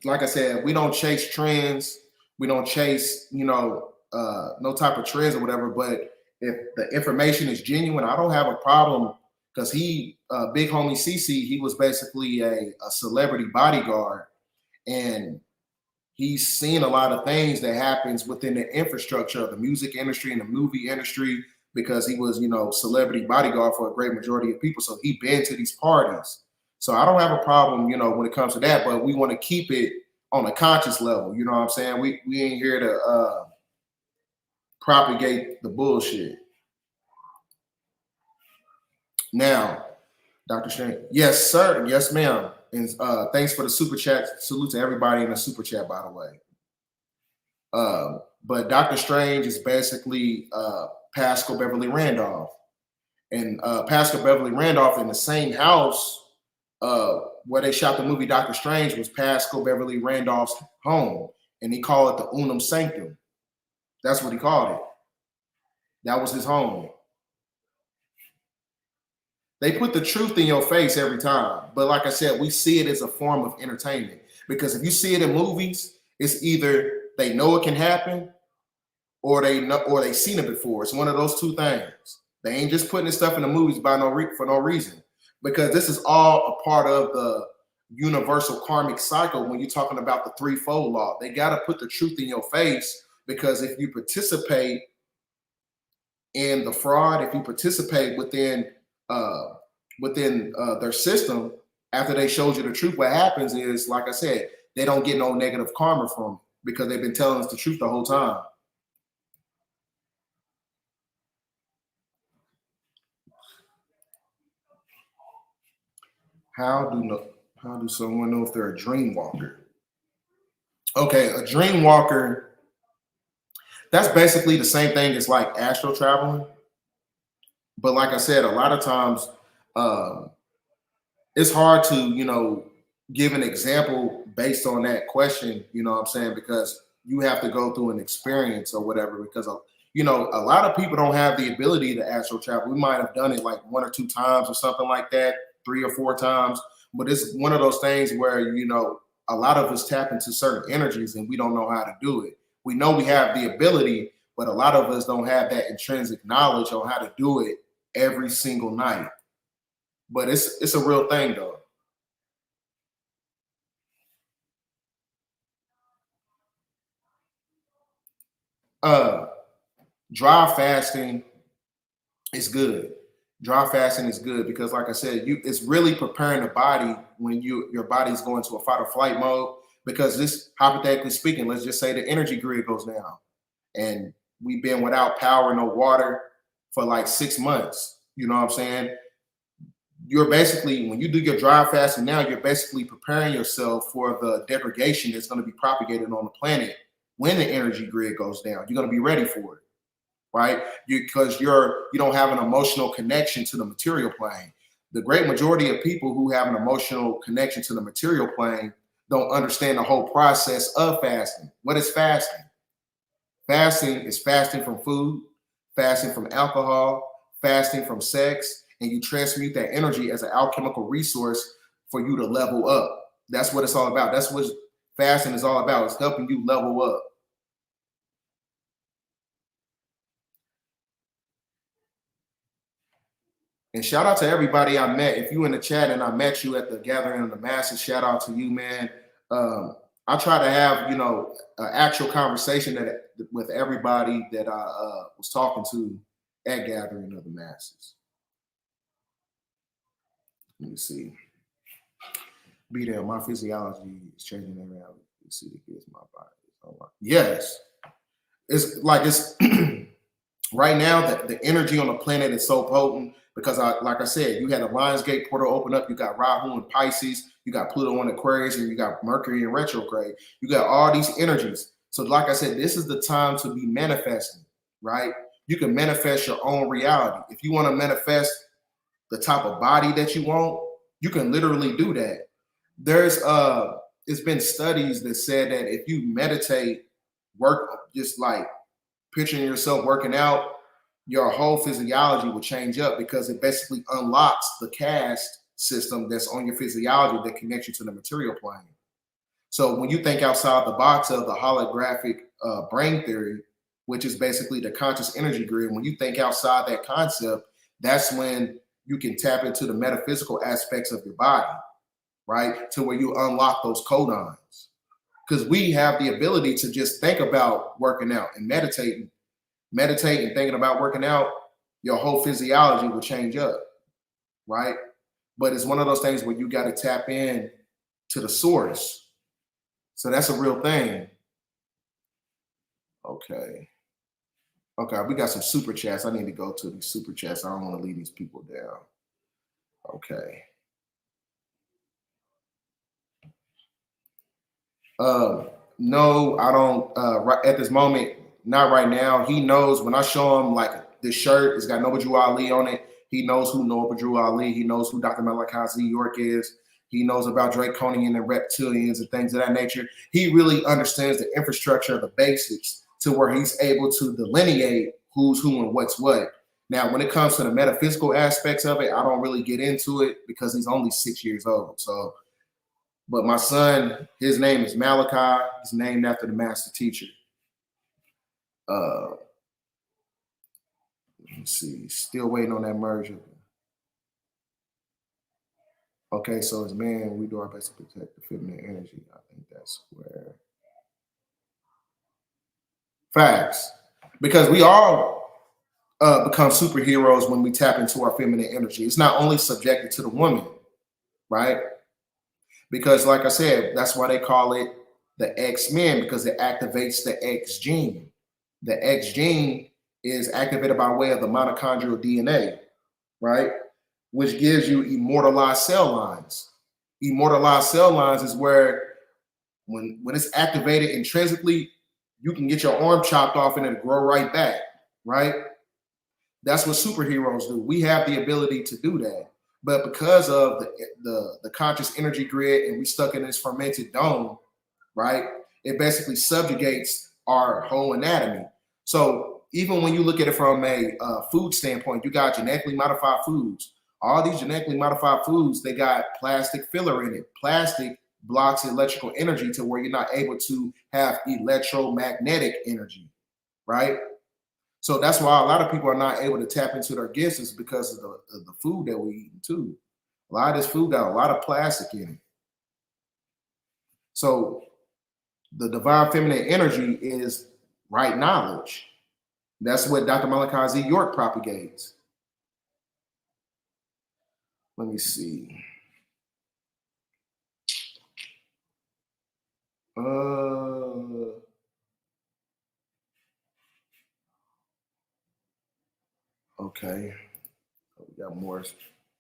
like I said, we don't chase trends. We don't chase, no type of trends or whatever. But if the information is genuine, I don't have a problem, because big homie CC, he was basically a celebrity bodyguard, and he's seen a lot of things that happens within the infrastructure of the music industry and the movie industry, because he was, celebrity bodyguard for a great majority of people. So he been to these parties. So I don't have a problem, when it comes to that, but we want to keep it on a conscious level. You know what I'm saying? We ain't here to propagate the bullshit. Now, Dr. Strange. Yes, sir. Yes, ma'am. And thanks for the super chat. Salute to everybody in the super chat, by the way. But Dr. Strange is basically Pascal Beverly Randolph. And Pascal Beverly Randolph, in the same house where they shot the movie Dr. Strange, was Pascal Beverly Randolph's home. And he called it the Unum Sanctum. That's what he called it. That was his home. They put the truth in your face every time. But like I said, we see it as a form of entertainment. Because if you see it in movies, it's either they know it can happen, or they seen it before. It's one of those two things. They ain't just putting this stuff in the movies for no reason. Because this is all a part of the universal karmic cycle when you're talking about the threefold law. They got to put the truth in your face, because if you participate in the fraud, if you participate within their system, after they showed you the truth, what happens is, like I said, they don't get no negative karma from it, because they've been telling us the truth the whole time. How do someone know if they're a dream walker? Okay, a dream walker, that's basically the same thing as like astral traveling. But like I said, a lot of times it's hard to, give an example based on that question, you know what I'm saying? Because you have to go through an experience or whatever, because, you know, a lot of people don't have the ability to astral travel. We might have done it like 1 or 2 times or something like that, 3 or 4 times. But it's one of those things where, you know, a lot of us tap into certain energies and we don't know how to do it. We know we have the ability, but a lot of us don't have that intrinsic knowledge on how to do it every single night. But it's a real thing though. Dry fasting is good. Dry fasting is good because, like I said, it's really preparing the body when your body's going to a fight or flight mode. Because this, hypothetically speaking, let's just say the energy grid goes down, and we've been without power, no water for like 6 months. You know what I'm saying? You're basically, when you do your dry fasting now, you're basically preparing yourself for the degradation that's going to be propagated on the planet when the energy grid goes down. You're going to be ready for it, right? Because you don't have an emotional connection to the material plane. The great majority of people who have an emotional connection to the material plane don't understand the whole process of fasting. What is fasting? Fasting is fasting from food, fasting from alcohol, fasting from sex, and you transmute that energy as an alchemical resource for you to level up. That's what it's all about. That's what fasting is all about. It's helping you level up. And shout out to everybody I met. If you in the chat and I met you at the gathering of the masses, shout out to you, man. I try to have, you know, an actual conversation with everybody that I was talking to at gathering of the masses. Let me see. Be there. My physiology is changing every hour. You see the kids, my body. Yes. It's like it's right now the energy on the planet is so potent because like I said, you had a Lionsgate portal open up, you got Rahu and Pisces, you got Pluto in Aquarius, and you got Mercury in retrograde. You got all these energies. So like I said, this is the time to be manifesting, right? You can manifest your own reality. If you want to manifest the type of body that you want, you can literally do that. There's it's been studies that said that if you meditate, work, just like picturing yourself working out, your whole physiology will change up because it basically unlocks the caste system that's on your physiology that connects you to the material plane. So when you think outside the box of the holographic brain theory, which is basically the conscious energy grid, when you think outside that concept, that's when you can tap into the metaphysical aspects of your body, right? To where you unlock those codons. Because we have the ability to just think about working out and meditating and thinking about working out, your whole physiology will change up, right? But it's one of those things where you got to tap in to the source. So that's a real thing. Okay, we got some super chats. I need to go to these super chats. I don't want to leave these people down. Okay. No, I don't. Right at this moment, not right now. He knows when I show him like this shirt, it's got Noble Drew Ali on it. He knows who Noble Drew Ali. He knows who Dr. Malachi Z. York is. He knows about Draconian and reptilians and things of that nature. He really understands the infrastructure of the basics to where he's able to delineate who's who and what's what. Now, when it comes to the metaphysical aspects of it, I don't really get into it because he's only 6 years old. So, but my son, his name is Malachi. He's named after the master teacher. Let me see. Still waiting on that merger. Okay, so as men, we do our best to protect the feminine energy. I think that's where. Facts. Because we all become superheroes when we tap into our feminine energy. It's not only subjected to the woman, right? Because like I said, that's why they call it the X-Men, because it activates the X gene. The X gene is activated by way of the mitochondrial DNA, right? Which gives you immortalized cell lines. Immortalized cell lines is where when it's activated intrinsically, you can get your arm chopped off and it'll grow right back, right? That's what superheroes do. We have the ability to do that. But because of the conscious energy grid and we stuck in this fermented dome, right? It basically subjugates our whole anatomy. So even when you look at it from a food standpoint, you got genetically modified foods. All these genetically modified foods, they got plastic filler in it. Plastic blocks electrical energy to where you're not able to have electromagnetic energy, right? So that's why a lot of people are not able to tap into their gifts is because of the food that we eat too. A lot of this food got a lot of plastic in it. So the divine feminine energy is right knowledge. That's what Dr. Malachi Z. York propagates. Let me see. Okay. We got more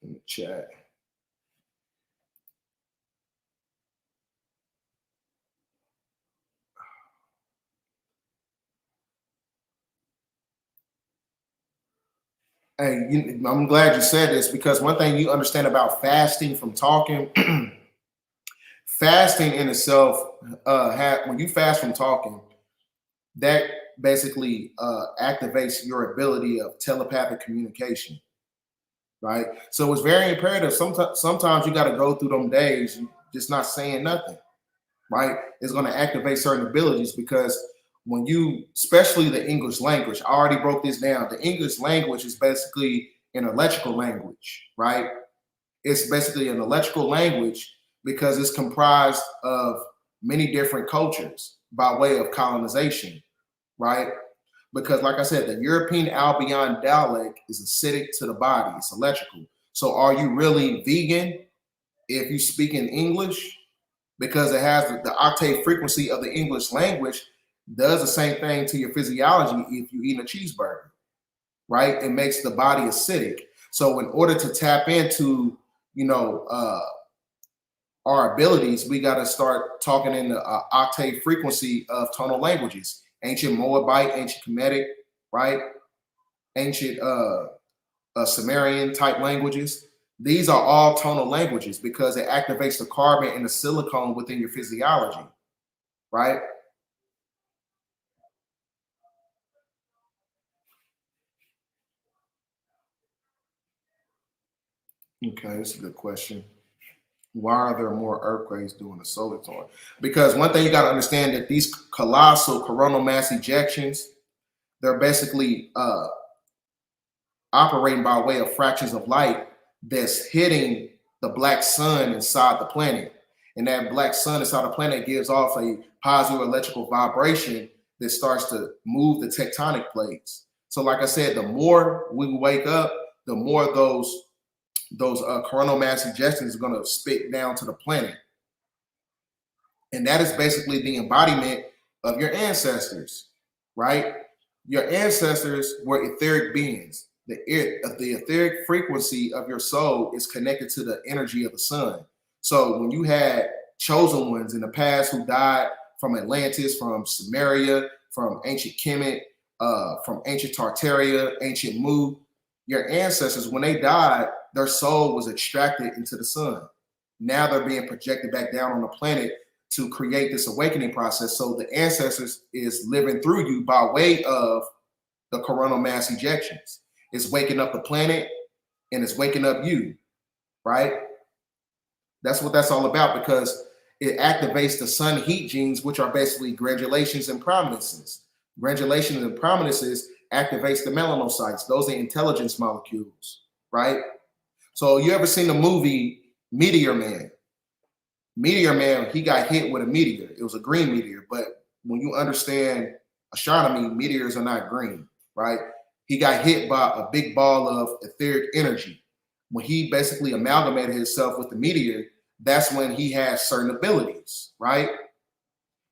in the chat. Hey, I'm glad you said this because one thing you understand about fasting from talking, fasting in itself, when you fast from talking, that basically activates your ability of telepathic communication, right? So it's very imperative. Sometimes you got to go through them days just not saying nothing, right? It's going to activate certain abilities because when you, especially the English language, I already broke this down. The English language is basically an electrical language, right? It's basically an electrical language because it's comprised of many different cultures by way of colonization, right? Because like I said, the European Albion dialect is acidic to the body. It's electrical. So are you really vegan if you speak in English? Because it has the octave frequency of the English language does the same thing to your physiology if you eat a cheeseburger, right? It makes the body acidic. So in order to tap into, our abilities, we got to start talking in the octave frequency of tonal languages. Ancient Moabite, ancient Kemetic, right? Ancient Sumerian type languages. These are all tonal languages because it activates the carbon and the silicone within your physiology, right? Okay, that's a good question. Why are there more earthquakes during the solar storm? Because one thing you got to understand that these colossal coronal mass ejections, they're basically operating by way of fractions of light that's hitting the black sun inside the planet. And that black sun inside the planet gives off a positive electrical vibration that starts to move the tectonic plates. So like I said, the more we wake up, the more those coronal mass ejections are going to spit down to the planet. And that is basically the embodiment of your ancestors, right? Your ancestors were etheric beings. The etheric frequency of your soul is connected to the energy of the sun. So when you had chosen ones in the past who died from Atlantis, from Sumeria, from ancient Kemet, from ancient Tartaria, ancient Mu, your ancestors, when they died, their soul was extracted into the sun. Now they're being projected back down on the planet to create this awakening process. So the ancestors is living through you by way of the coronal mass ejections. It's waking up the planet and it's waking up you, right? That's what that's all about because it activates the sun heat genes, which are basically granulations and prominences. Granulations and prominences activates the melanocytes. Those are intelligence molecules, right? So you ever seen the movie Meteor Man? Meteor Man, he got hit with a meteor. It was a green meteor, but when you understand astronomy, meteors are not green, right? He got hit by a big ball of etheric energy. When he basically amalgamated himself with the meteor, that's when he had certain abilities, right?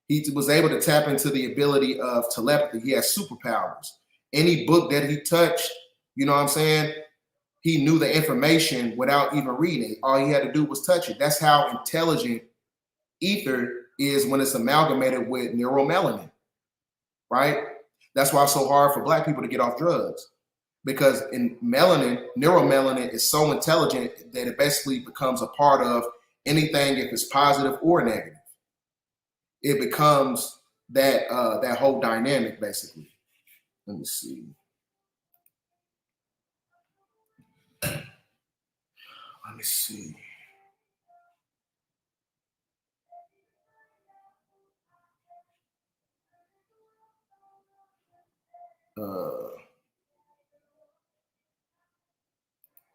He was able to tap into the ability of telepathy. He has superpowers. Any book that he touched, you know what I'm saying? He knew the information without even reading it. All he had to do was touch it. That's how intelligent ether is when it's amalgamated with neuromelanin, right? That's why it's so hard for Black people to get off drugs. Because in melanin, neuromelanin is so intelligent that it basically becomes a part of anything if it's positive or negative. It becomes that whole dynamic, basically. Let me see. Let me see.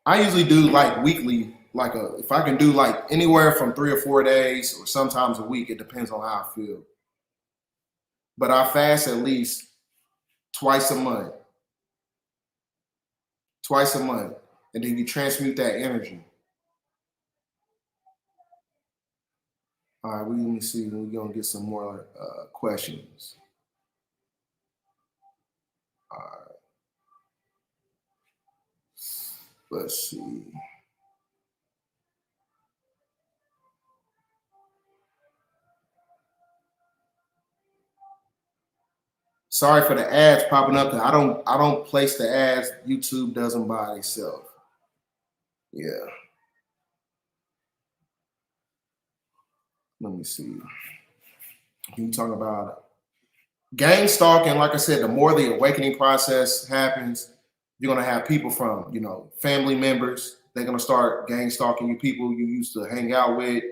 I usually do like weekly, like if I can do like anywhere from 3 or 4 days or sometimes a week, it depends on how I feel. But I fast at least twice a month, and then you transmute that energy. All right, let me see. We're gonna get some more questions. All right, let's see. Sorry for the ads popping up. I don't place the ads. YouTube does them by itself. Yeah. Let me see. You talk about gang stalking. Like I said, the more the awakening process happens, you're gonna have people from, family members. They're gonna start gang stalking you, people you used to hang out with.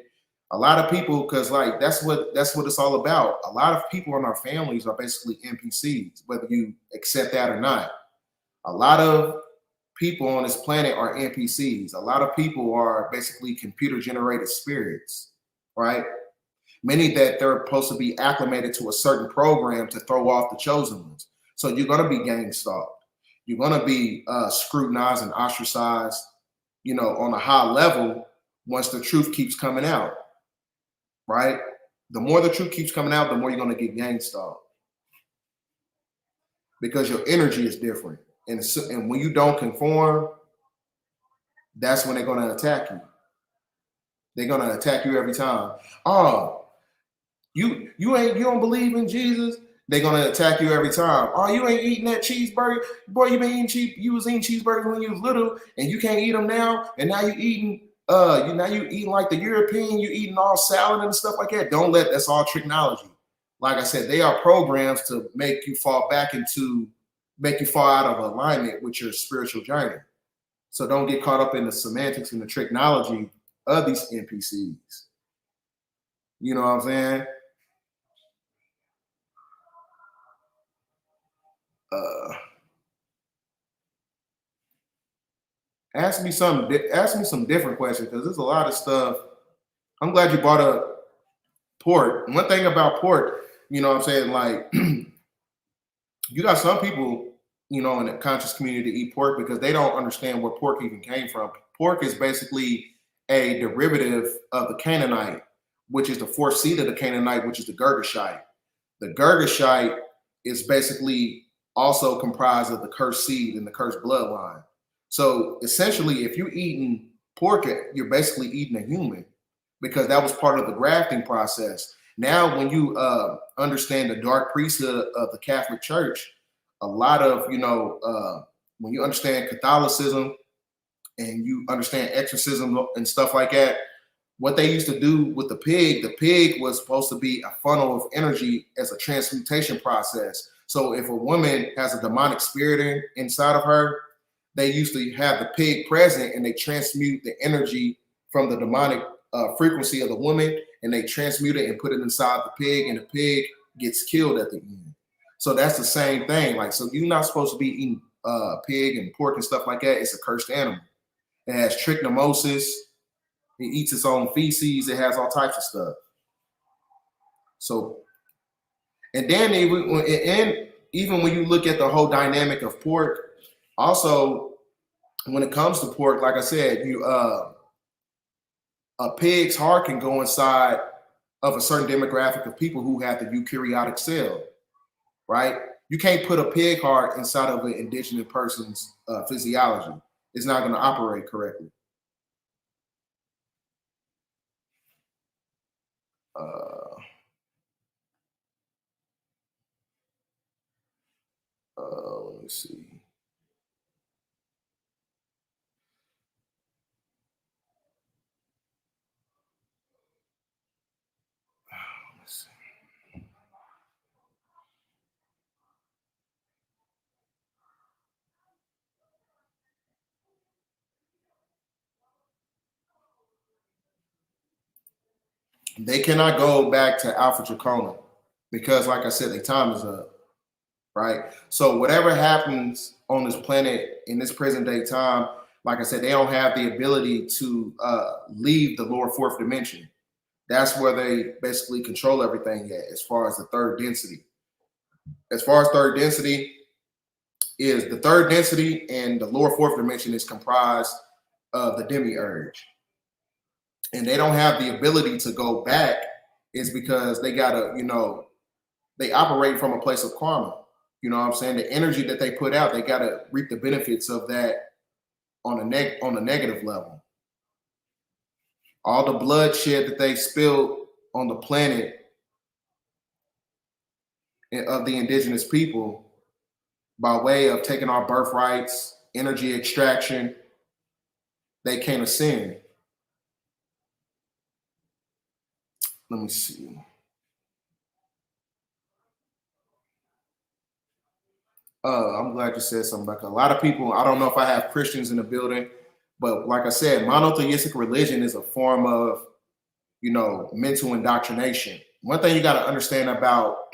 A lot of people, because like that's what it's all about. A lot of people in our families are basically NPCs, whether you accept that or not. A lot of people on this planet are NPCs. A lot of people are basically computer generated spirits, right? Many that they're supposed to be acclimated to a certain program to throw off the chosen ones. So you're going to be gang stalked. You're going to be scrutinized and ostracized, on a high level once the truth keeps coming out, right? The more the truth keeps coming out, the more you're going to get gang stalked because your energy is different. And when you don't conform, that's when they're going to attack you. They're going to attack you every time. Oh, you don't believe in Jesus? They're gonna attack you every time. Oh, you ain't eating that cheeseburger, boy. You was eating cheeseburgers when you was little, and you can't eat them now. And now you eating like the European. You eating all salad and stuff like that. That's all technology. Like I said, they are programs to make you fall out of alignment with your spiritual journey. So don't get caught up in the semantics and the technology of these NPCs. You know what I'm saying? Ask me some different questions because there's a lot of stuff. I'm glad you brought up pork. One thing about pork, you know what I'm saying, like you got some people, in the conscious community eat pork because they don't understand where pork even came from. Pork is basically a derivative of the Canaanite, which is the fourth seed of the Canaanite, which is the Girgashite. The Girgashite is basically also comprised of the cursed seed and the cursed bloodline. So essentially, if you're eating pork, you're basically eating a human because that was part of the grafting process. Now, when you understand the dark priesthood of the Catholic Church, a lot of, when you understand Catholicism and you understand exorcism and stuff like that, what they used to do with the pig was supposed to be a funnel of energy as a transmutation process. So if a woman has a demonic spirit inside of her, they used to have the pig present and they transmute the energy from the demonic frequency of the woman and they transmute it and put it inside the pig and the pig gets killed at the end. So that's the same thing. Like, so you're not supposed to be eating pig and pork and stuff like that. It's a cursed animal. It has trichinosis. It eats its own feces. It has all types of stuff. So, and then even when you look at the whole dynamic of pork, also when it comes to pork, like I said, a pig's heart can go inside of a certain demographic of people who have the eukaryotic cell, right? You can't put a pig heart inside of an indigenous person's physiology. It's not going to operate correctly. Let me see. They cannot go back to Alpha Dracona because, like I said, their time is up, right? So whatever happens on this planet in this present day time, like I said, they don't have the ability to leave the lower fourth dimension. That's where they basically control everything at, as far as the third density. As far as third density, is the third density and the lower fourth dimension is comprised of the demiurge. And they don't have the ability to go back is because they gotta, they operate from a place of karma. You know what I'm saying? The energy that they put out, they gotta reap the benefits of that on a negative level. All the bloodshed that they spilled on the planet of the indigenous people by way of taking our birthrights, energy extraction, they can't ascend. Let me see. I'm glad you said something like a lot of people. I don't know if I have Christians in the building, but like I said, monotheistic religion is a form of, mental indoctrination. One thing you got to understand about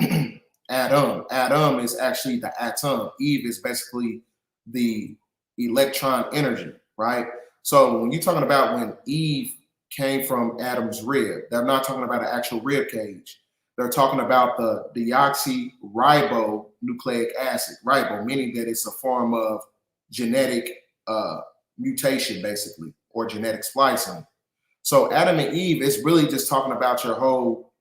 Adam is actually the atom. Eve is basically the electron energy, right? So when you're talking about when Eve came from Adam's rib, they're not talking about an actual rib cage. They're talking about the deoxyribonucleic acid, ribo, meaning that it's a form of genetic mutation, basically, or genetic splicing. So Adam and Eve is really just talking about your whole,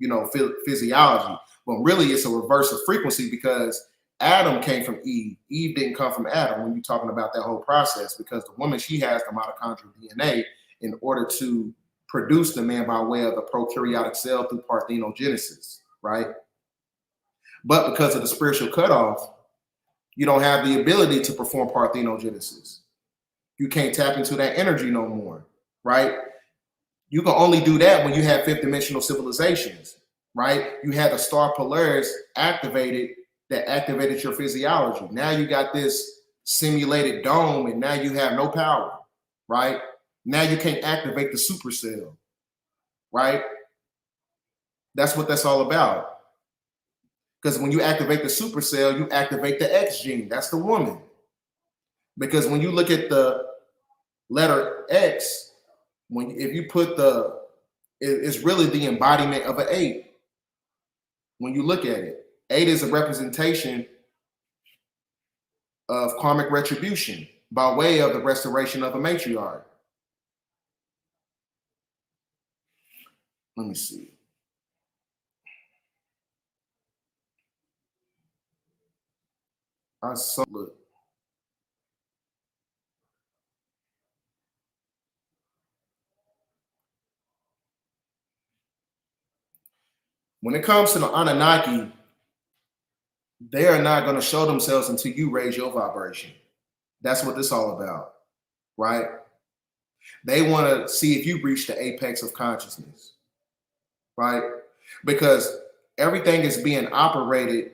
physiology. But really, it's a reverse of frequency because Adam came from Eve. Eve didn't come from Adam when you're talking about that whole process, because the woman, she has the mitochondrial DNA in order to produce the man by way of the prokaryotic cell through parthenogenesis, right? But because of the spiritual cutoff, you don't have the ability to perform parthenogenesis. You can't tap into that energy no more, right? You can only do that when you have fifth dimensional civilizations, right? You had the star Polaris activated that activated your physiology. Now you got this simulated dome and now you have no power, right? Now you can't activate the supercell, right? That's what that's all about. Because when you activate the supercell, you activate the X gene. That's the woman. Because when you look at the letter X, if you put it's really the embodiment of an 8. When you look at it, 8 is a representation of karmic retribution by way of the restoration of a matriarch. Let me see. Look. When it comes to the Anunnaki, they are not going to show themselves until you raise your vibration. That's what this is all about, right? They want to see if you reach the apex of consciousness, right? Because everything is being operated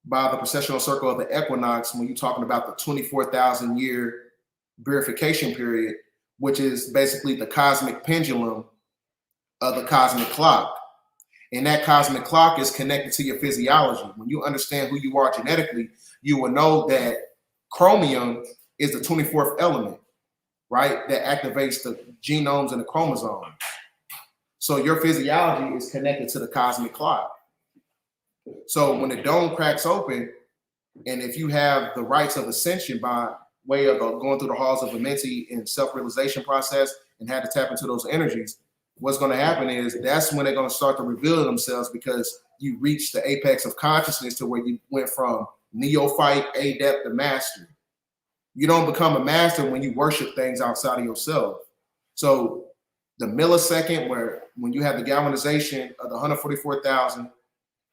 by the precessional circle of the equinox when you're talking about the 24,000 year verification period, which is basically the cosmic pendulum of the cosmic clock. And that cosmic clock is connected to your physiology. When you understand who you are genetically, you will know that chromium is the 24th element, right? That activates the genomes and the chromosomes. So your physiology is connected to the cosmic clock. So when the dome cracks open, and if you have the rites of ascension by way of going through the halls of Amenti and self-realization process and had to tap into those energies, what's going to happen is that's when they're going to start to reveal themselves, because you reach the apex of consciousness to where you went from neophyte, adept to master. You don't become a master when you worship things outside of yourself. So the millisecond when you have the galvanization of the 144,000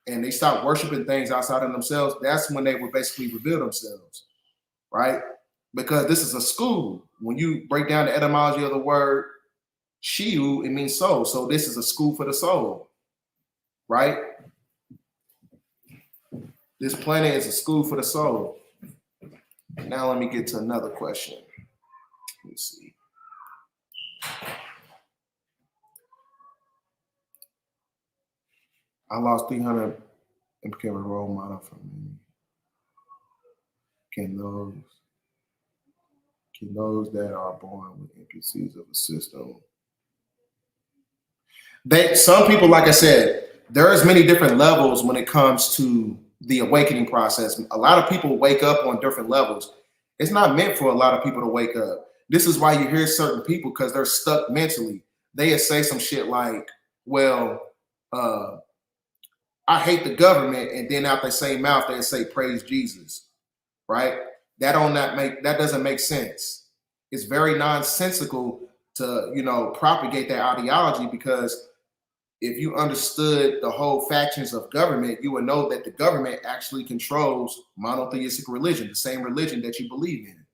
and they stop worshiping things outside of themselves, that's when they will basically reveal themselves, right? Because this is a school. When you break down the etymology of the word Shiu, it means soul. So this is a school for the soul, right? This planet is a school for the soul. Now let me get to another question. Let's see. I lost 300 and became a role model for me. Can those that are born with NPCs of a system? Some people, like I said, there's many different levels when it comes to the awakening process. A lot of people wake up on different levels. It's not meant for a lot of people to wake up. This is why you hear certain people, because they're stuck mentally. They say some shit like, well, I hate the government, and then out their same mouth they say praise Jesus, right? That doesn't make sense. It's very nonsensical to propagate that ideology, because if you understood the whole factions of government, you would know that the government actually controls monotheistic religion, the same religion that you believe in.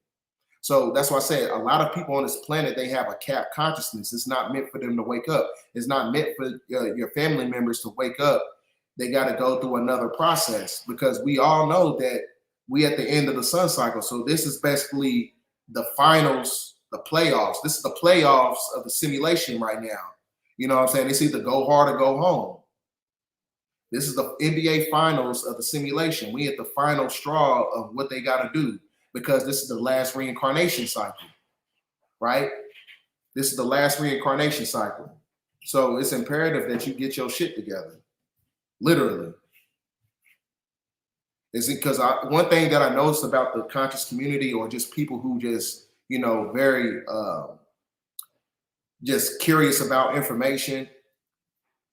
So that's why I said a lot of people on this planet, they have a capped consciousness. It's not meant for them to wake up. It's not meant for your family members to wake up. They got to go through another process, because we all know that we at the end of the sun cycle. So this is basically the finals, the playoffs. This is the playoffs of the simulation right now. You know what I'm saying? It's either go hard or go home. This is the NBA finals of the simulation. We at the final straw of what they got to do, because this is the last reincarnation cycle, right? This is the last reincarnation cycle. So it's imperative that you get your shit together, literally. Is it because one thing that I noticed about the conscious community, or just people who just, very just curious about information,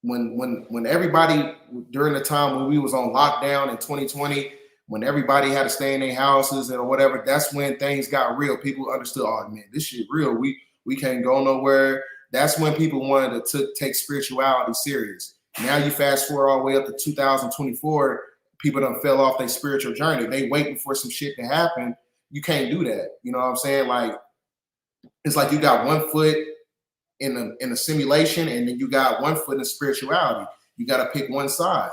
when everybody, during the time when we was on lockdown in 2020, when everybody had to stay in their houses or whatever, that's when things got real. People understood, oh man, this shit real. We can't go nowhere. That's when people wanted to take spirituality serious. Now you fast forward all the way up to 2024, people done fell off their spiritual journey. They waiting for some shit to happen. You can't do that. You know what I'm saying? Like, it's like you got one foot in a simulation, and then you got one foot in spirituality. You got to pick one side.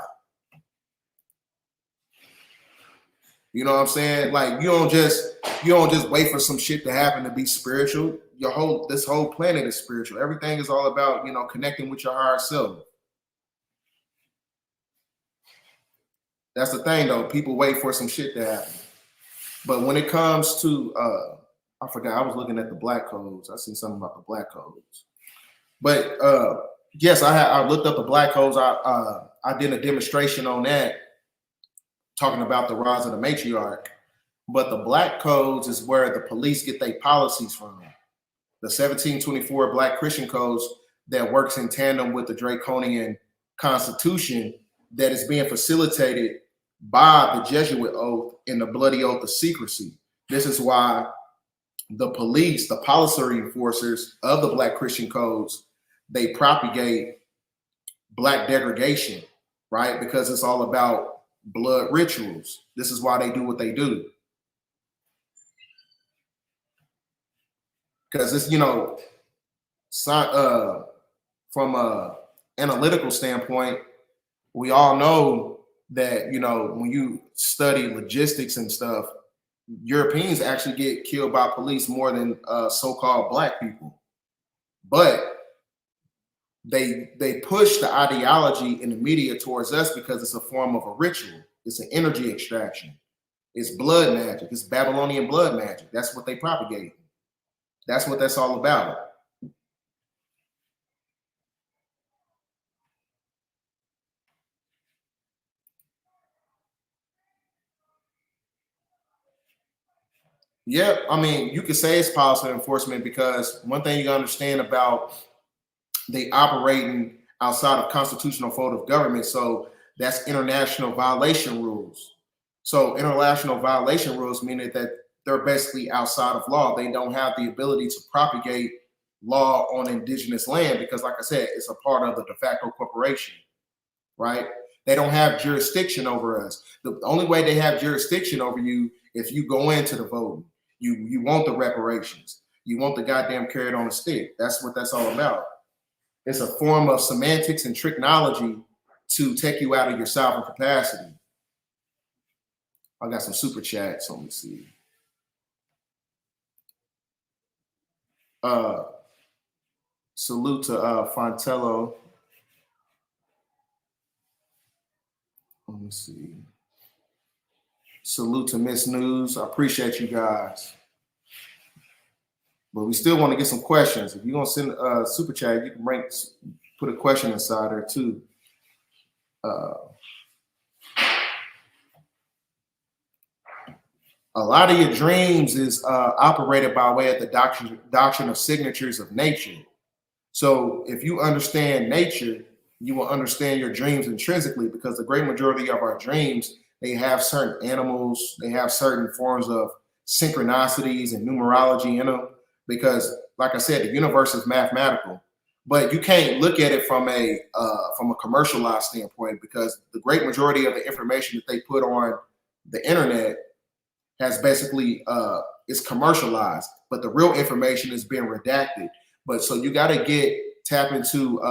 You know what I'm saying? Like, you don't just wait for some shit to happen to be spiritual. This whole planet is spiritual. Everything is all about, connecting with your higher self. That's the thing, though. People wait for some shit to happen. But when it comes to I forgot, I was looking at the black codes. I seen something about the black codes. But yes, I looked up the black codes. I did a demonstration on that, talking about the rise of the matriarch. But the black codes is where the police get their policies from. The 1724 Black Christian codes that works in tandem with the Draconian Constitution that is being facilitated by the Jesuit oath and the bloody oath of secrecy. This is why the police, the policy enforcers of the Black Christian codes, they propagate Black degradation, right? Because it's all about blood rituals. This is why they do what they do. Because it's, from a analytical standpoint, we all know that, when you study logistics and stuff, Europeans actually get killed by police more than so-called Black people. But they push the ideology in the media towards us because it's a form of a ritual. It's an energy extraction. It's blood magic. It's Babylonian blood magic. That's what they propagate. That's what that's all about. Yeah, I mean, you could say it's policy enforcement, because one thing you gotta understand about they operating outside of constitutional fold of government. So that's international violation rules. So international violation rules mean that they're basically outside of law. They don't have the ability to propagate law on indigenous land, because, like I said, it's a part of the de facto corporation, right? They don't have jurisdiction over us. The only way they have jurisdiction over you if you go into the voting. You want the reparations. You want the goddamn carrot on a stick. That's what that's all about. It's a form of semantics and technology to take you out of your sovereign capacity. I got some super chats. Let me see. Salute to Fontello. Let me see. Salute to Miss News. I appreciate you guys. But we still want to get some questions. If you're going to send a super chat, you can put a question inside there too. A lot of your dreams is operated by way of the doctrine of signatures of nature. So if you understand nature, you will understand your dreams intrinsically, because the great majority of our dreams, they have certain animals, they have certain forms of synchronicities and numerology in them. Because like I said, the universe is mathematical, but you can't look at it from a commercialized standpoint, because the great majority of the information that they put on the internet has basically is commercialized, but the real information is being redacted. But so you got to tap into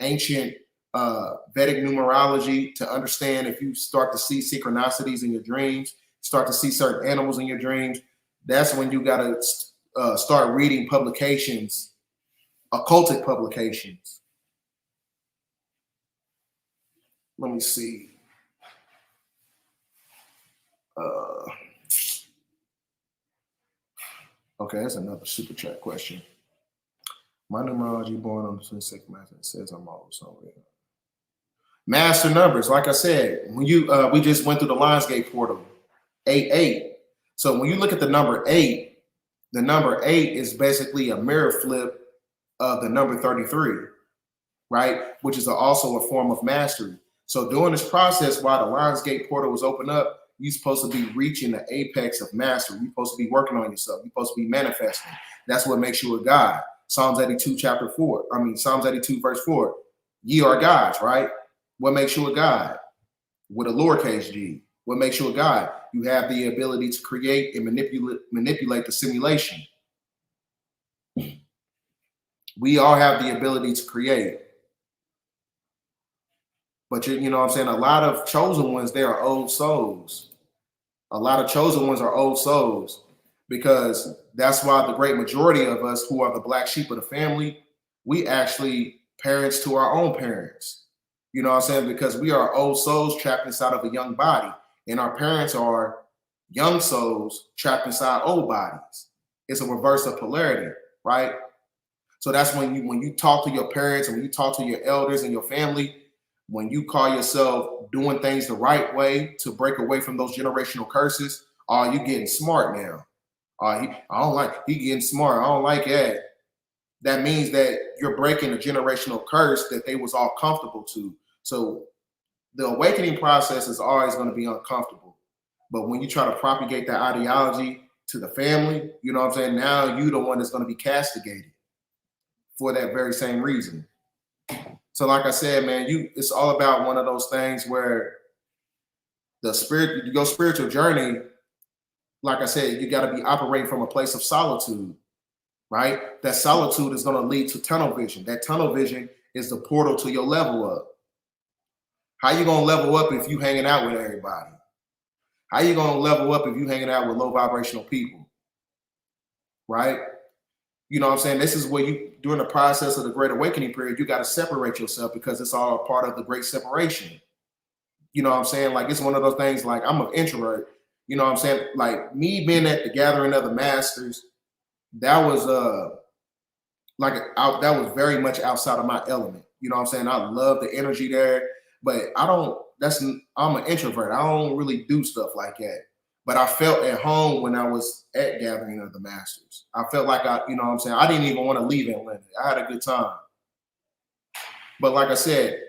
ancient Vedic numerology to understand. If you start to see synchronicities in your dreams, start to see certain animals in your dreams, that's when you got to start reading publications, occultic publications. Let me see. Okay, that's another super chat question. My numerology born on the 22nd master says I'm always somewhere. Master numbers, like I said, when you we just went through the Lionsgate portal, 8-8. So when you look at the number 8, the number 8 is basically a mirror flip of the number 33, right? Which is also a form of mastery. So during this process, while the Lionsgate portal was open up, you're supposed to be reaching the apex of mastery. You're supposed to be working on yourself. You're supposed to be manifesting. That's what makes you a god. Psalms 82, chapter 4. Psalms 82, verse 4. Ye are gods, right? What makes you a god? With a lowercase g. What makes you a god? You have the ability to create and manipulate the simulation. We all have the ability to create. But you know what I'm saying? A lot of chosen ones, they are old souls. A lot of chosen ones are old souls, because that's why the great majority of us who are the black sheep of the family, we actually parents to our own parents. You know what I'm saying? Because we are old souls trapped inside of a young body, and our parents are young souls trapped inside old bodies. It's a reverse of polarity, right? So that's when you talk to your parents and when you talk to your elders and your family, when you call yourself doing things the right way to break away from those generational curses, you getting smart now. He getting smart. I don't like that. That means that you're breaking a generational curse that they was all comfortable to. So the awakening process is always going to be uncomfortable. But when you try to propagate that ideology to the family, you know what I'm saying? Now you're the one that's going to be castigated for that very same reason. So like I said, man, it's all about one of those things where your spiritual journey, like I said, you got to be operating from a place of solitude, right? That solitude is going to lead to tunnel vision. That tunnel vision is the portal to your level up. How you going to level up if you hanging out with everybody? How you going to level up if you hanging out with low vibrational people, right? You know what I'm saying? This is where during the process of the Great Awakening period, you got to separate yourself, because it's all a part of the Great Separation. You know what I'm saying? Like, it's one of those things, like, I'm an introvert. You know what I'm saying? Like, me being at the gathering of the masters, that was that was very much outside of my element. You know what I'm saying? I love the energy there, but I'm an introvert. I don't really do stuff like that. But I felt at home when I was at gathering of the masters. I felt like you know what I'm saying? I didn't even want to leave Atlanta. I had a good time. But like I said,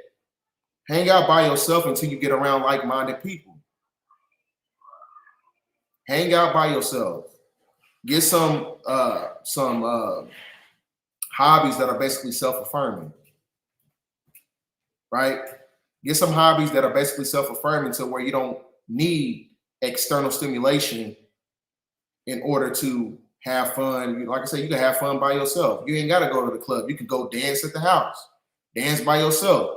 hang out by yourself until you get around like-minded people. Hang out by yourself. Get some hobbies that are basically self-affirming, right? Get some hobbies that are basically self-affirming, to where you don't need external stimulation in order to have fun. Like I said, you can have fun by yourself. You ain't got to go to the club. You can go dance at the house, dance by yourself,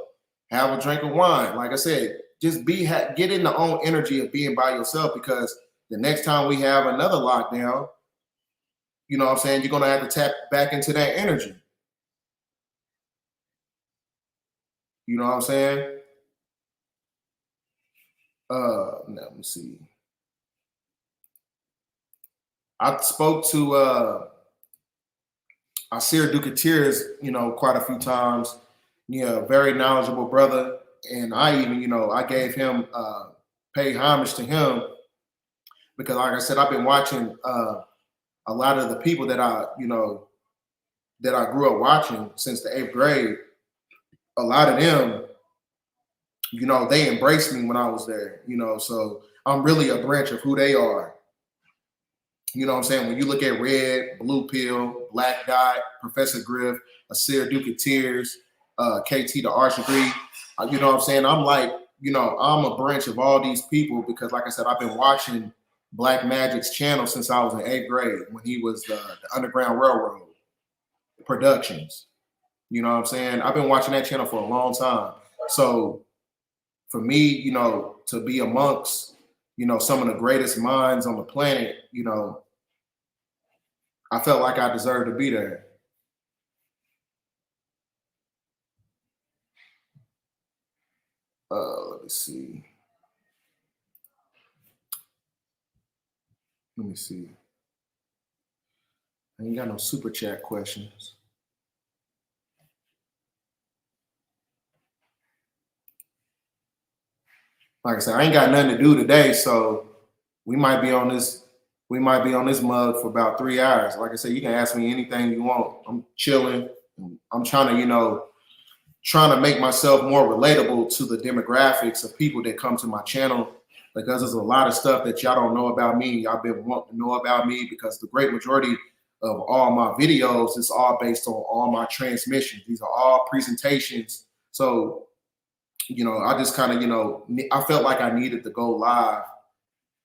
have a drink of wine. Like I said, just get in the own energy of being by yourself, because the next time we have another lockdown, you know what I'm saying, you're going to have to tap back into that energy. You know what I'm saying? Let me see. I spoke to Asir Dukateers, quite a few times. Yeah, very knowledgeable brother. And I even, I gave him paid homage to him because, like I said, I've been watching a lot of the people that that I grew up watching since the 8th grade. A lot of them, they embraced me when I was there, so I'm really a branch of who they are. You know what I'm saying? When you look at Red, Blue Pill, Black Dot, Professor Griff, Asir Duke of Tears, KT the Arch Degree, you know what I'm saying? I'm like, I'm a branch of all these people because, like I said, I've been watching Black Magic's channel since I was in 8th grade when he was the Underground Railroad Productions. You know what I'm saying? I've been watching that channel for a long time. So for me, to be amongst, some of the greatest minds on the planet, I felt like I deserved to be there. Let me see. I ain't got no super chat questions. Like I said, I ain't got nothing to do today, so we might be on this mug for about 3 hours. Like I said, you can ask me anything you want. I'm chilling. I'm trying to make myself more relatable to the demographics of people that come to my channel, because there's a lot of stuff that y'all don't know about me. Y'all been wanting to know about me because the great majority of all my videos is all based on all my transmissions. These are all presentations. So, I just kind of, I felt like I needed to go live.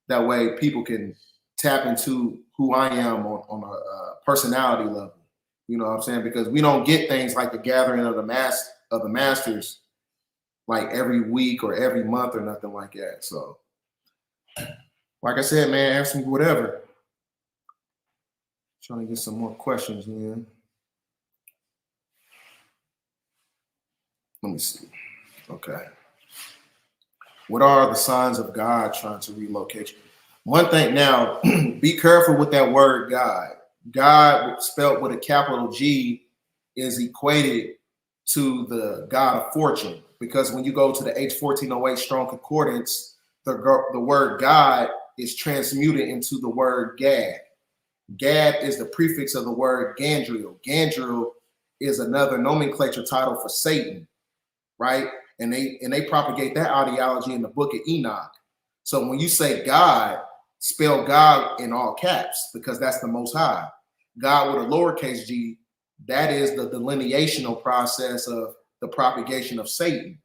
That way people can tap into who I am on a personality level. You know what I'm saying? Because we don't get things like the gathering of the masters like every week or every month or nothing like that. So, like I said, man, ask me whatever. Trying to get some more questions in. Let me see. Okay. What are the signs of God trying to relocate you? One thing now, be careful with that word God. God, spelled with a capital G, is equated to the God of fortune, because when you go to the H1408 Strong Concordance, the word God is transmuted into the word Gad. Gad is the prefix of the word Gandriel. Gandriel is another nomenclature title for Satan, right? And they propagate that ideology in the book of Enoch. So when you say God, spell God in all caps, because that's the Most High. God with a lowercase g, that is the delineational process of the propagation of Satan,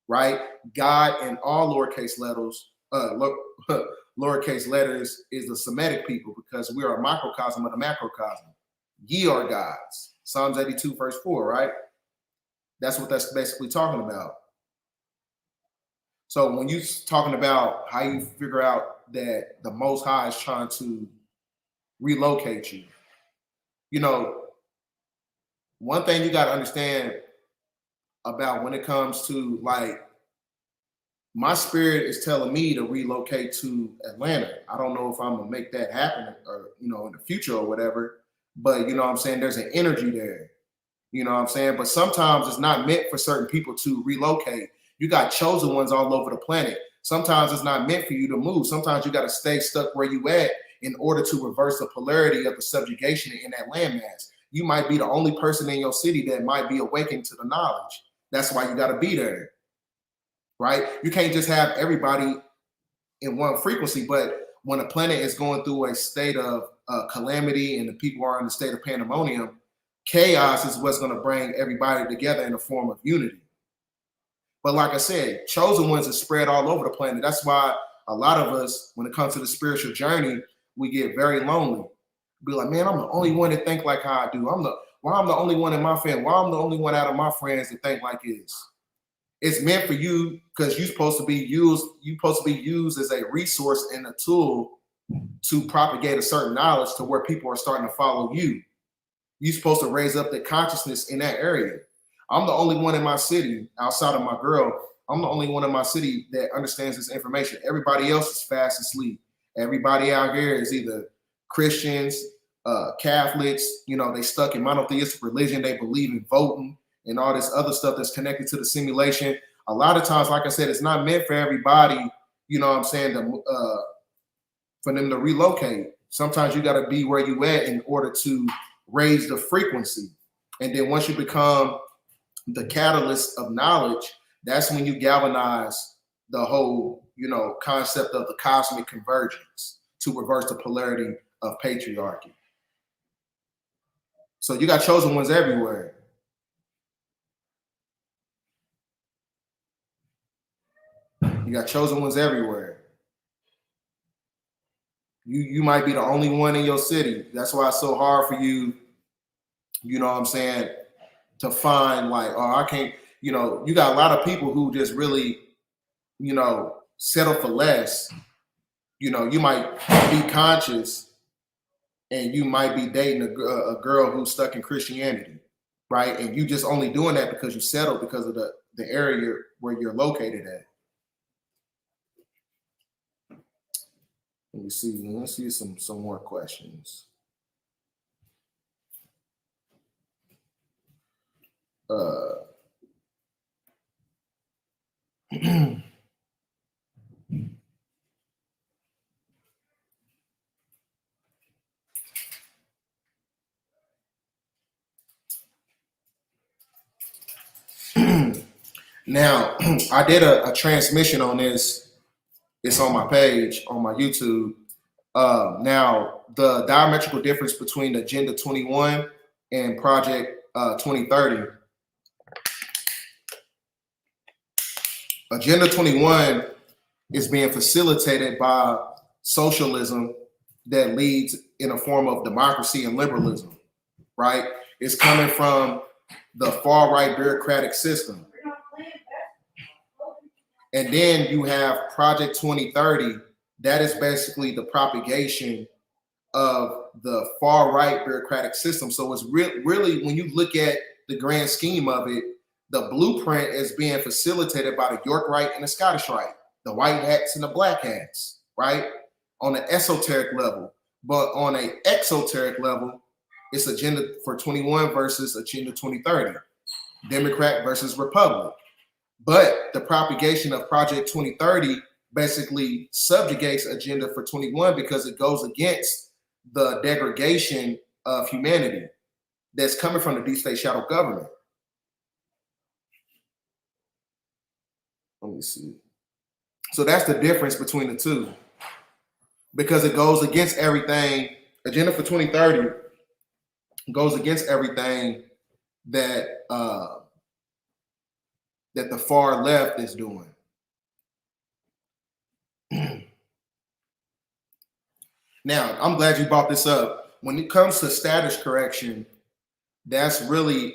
right? God in all lowercase letters is the Semitic people, because we are a microcosm of the macrocosm. Ye are gods. Psalms 82 verse 4, right? That's what that's basically talking about. So when you're talking about how you figure out that the Most High is trying to relocate you, one thing you got to understand about when it comes to, like, my spirit is telling me to relocate to Atlanta. I don't know if I'm gonna make that happen or, in the future or whatever, but you know what I'm saying? There's an energy there. You know what I'm saying? But sometimes it's not meant for certain people to relocate. You got chosen ones all over the planet. Sometimes it's not meant for you to move. Sometimes you got to stay stuck where you at in order to reverse the polarity of the subjugation in that landmass. You might be the only person in your city that might be awakened to the knowledge. That's why you got to be there, right? You can't just have everybody in one frequency. But when a planet is going through a state of calamity and the people are in a state of pandemonium, chaos is what's going to bring everybody together in a form of unity. But like I said, chosen ones are spread all over the planet. That's why a lot of us, when it comes to the spiritual journey, we get very lonely. Be like, man, I'm the only one that think like how I do. Why I'm the only one in my family? Why I'm the only one out of my friends that think like this? It's meant for you, because you're supposed to be used. You're supposed to be used as a resource and a tool to propagate a certain knowledge to where people are starting to follow you. You're supposed to raise up the consciousness in that area. I'm the only one in my city outside of my girl. I'm the only one in my city that understands this information. Everybody else is fast asleep. Everybody out here is either Christians, Catholics, you know, they stuck in monotheistic religion. They believe in voting and all this other stuff that's connected to the simulation. A lot of times, like I said, it's not meant for everybody, you know what I'm saying, for them to relocate. Sometimes you got to be where you at in order to raise the frequency. And then once you become the catalyst of knowledge, that's when you galvanize the whole, you know, concept of the cosmic convergence to reverse the polarity of patriarchy. So you got chosen ones everywhere. You got chosen ones everywhere. You might be the only one in your city. That's why it's so hard for you, you know what I'm saying, to find like, oh, I can't, you know, you got a lot of people who just really, you know, settle for less. You know, you might be conscious and you might be dating a girl who's stuck in Christianity, right? And you just only doing that because you settled because of the area where you're located at. Let me see. Let's see some more questions. Now, I did a transmission on this. It's on my page, on my YouTube. Now, the diametrical difference between Agenda 21 and Project 2030. Agenda 21 is being facilitated by socialism that leads in a form of democracy and liberalism, right? It's coming from the far-right bureaucratic system. And then you have Project 2030. That is basically the propagation of the far-right bureaucratic system. So it's really, when you look at the grand scheme of it, the blueprint is being facilitated by the York Rite and the Scottish Rite, the white hats and the black hats, right? On an esoteric level. But on an exoteric level, it's Agenda for 21 versus Agenda 2030, Democrat versus Republic. But the propagation of Project 2030 basically subjugates Agenda for 21 because it goes against the degradation of humanity that's coming from the deep state shadow government. Let me see. So that's the difference between the two, because it goes against everything. Agenda for 2030 goes against everything that that the far left is doing. Now, I'm glad you brought this up. When it comes to status correction, that's really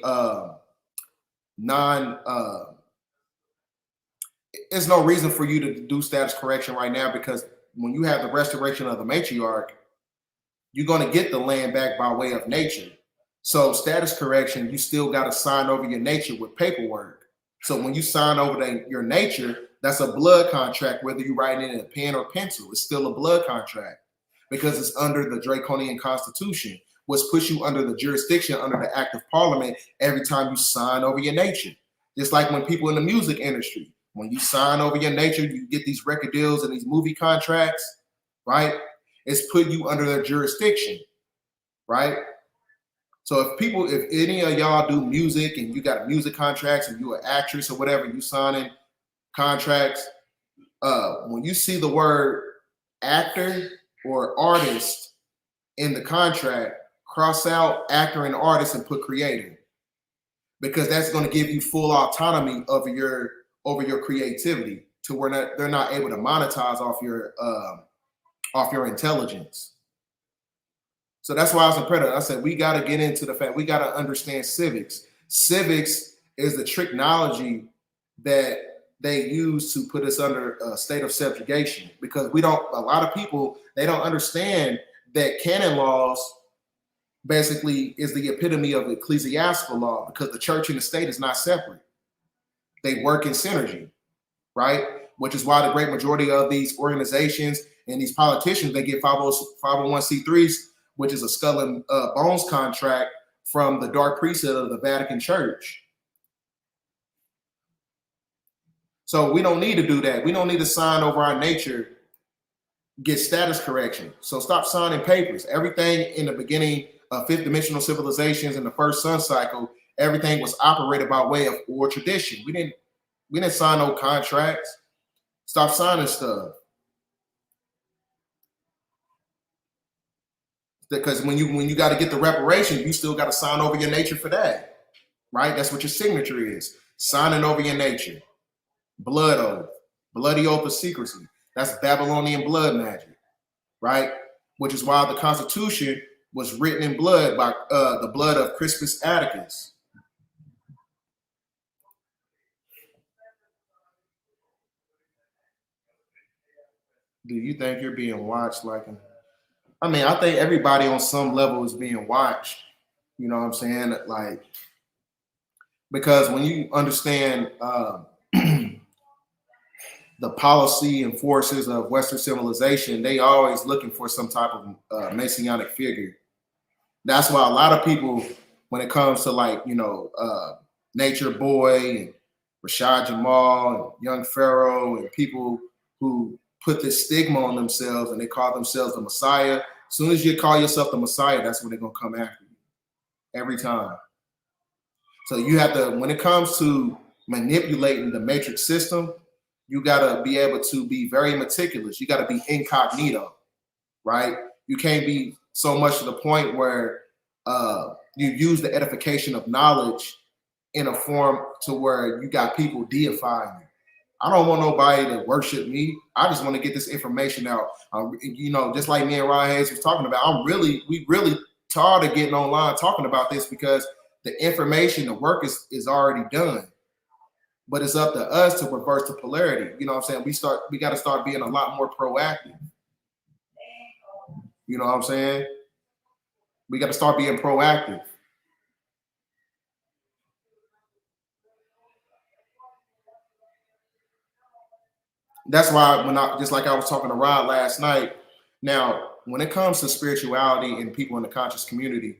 there's no reason for you to do status correction right now, because when you have the restoration of the matriarch, you're going to get the land back by way of nature. So status correction, you still got to sign over your nature with paperwork. So when you sign over your nature, that's a blood contract, whether you write it in a pen or pencil. It's still a blood contract because it's under the Draconian Constitution, which puts you under the jurisdiction, under the act of parliament every time you sign over your nature. Just like when people in the music industry, when you sign over your nature, you get these record deals and these movie contracts, right? It's put you under their jurisdiction, right? So if any of y'all do music and you got music contracts and you're an actress or whatever, you signing contracts, when you see the word actor or artist in the contract, cross out actor and artist and put creator, because that's going to give you full autonomy over your creativity, to where they're not able to monetize off your intelligence. So that's why I was imperative. I said, we got to get into the fact, we got to understand civics. Civics is the technology that they use to put us under a state of subjugation, because a lot of people, they don't understand that canon laws basically is the epitome of ecclesiastical law, because the church and the state is not separate. They work in synergy. right? Which is why the great majority of these organizations and these politicians, they get 501c3s, which is a skull and bones contract from the dark priesthood of the Vatican Church. So we don't need to do that. We don't need to sign over our nature, get status correction. So stop signing papers. Everything in the beginning of fifth dimensional civilizations in the first sun cycle, everything was operated by way of oral tradition. We didn't sign no contracts. Stop signing stuff. Because when you got to get the reparation, you still got to sign over your nature for that, right? That's what your signature is, signing over your nature. Blood oath, bloody oath of secrecy. That's Babylonian blood magic, right? Which is why the Constitution was written in blood by the blood of Crispus Attucks. Do you think you're being watched? I mean, I think everybody on some level is being watched. You know what I'm saying? Like, because when you understand the policy and forces of Western civilization, they always looking for some type of messianic figure. That's why a lot of people, when it comes to like, Nature Boy and Rashad Jamal and Young Pharaoh and people who put this stigma on themselves and they call themselves the Messiah. As soon as you call yourself the Messiah, that's when they're going to come after you. Every time. So you have to, when it comes to manipulating the matrix system, you got to be able to be very meticulous. You got to be incognito, right? You can't be so much to the point where you use the edification of knowledge in a form to where you got people deifying you. I don't want nobody to worship me. I just want to get this information out. Just like me and Ryan Hayes was talking about, we really tired of getting online talking about this because the information, the work is already done. But it's up to us to reverse the polarity. You know what I'm saying? We got to start being a lot more proactive. You know what I'm saying? We got to start being proactive. That's why just like I was talking to Rod last night, now, when it comes to spirituality and people in the conscious community,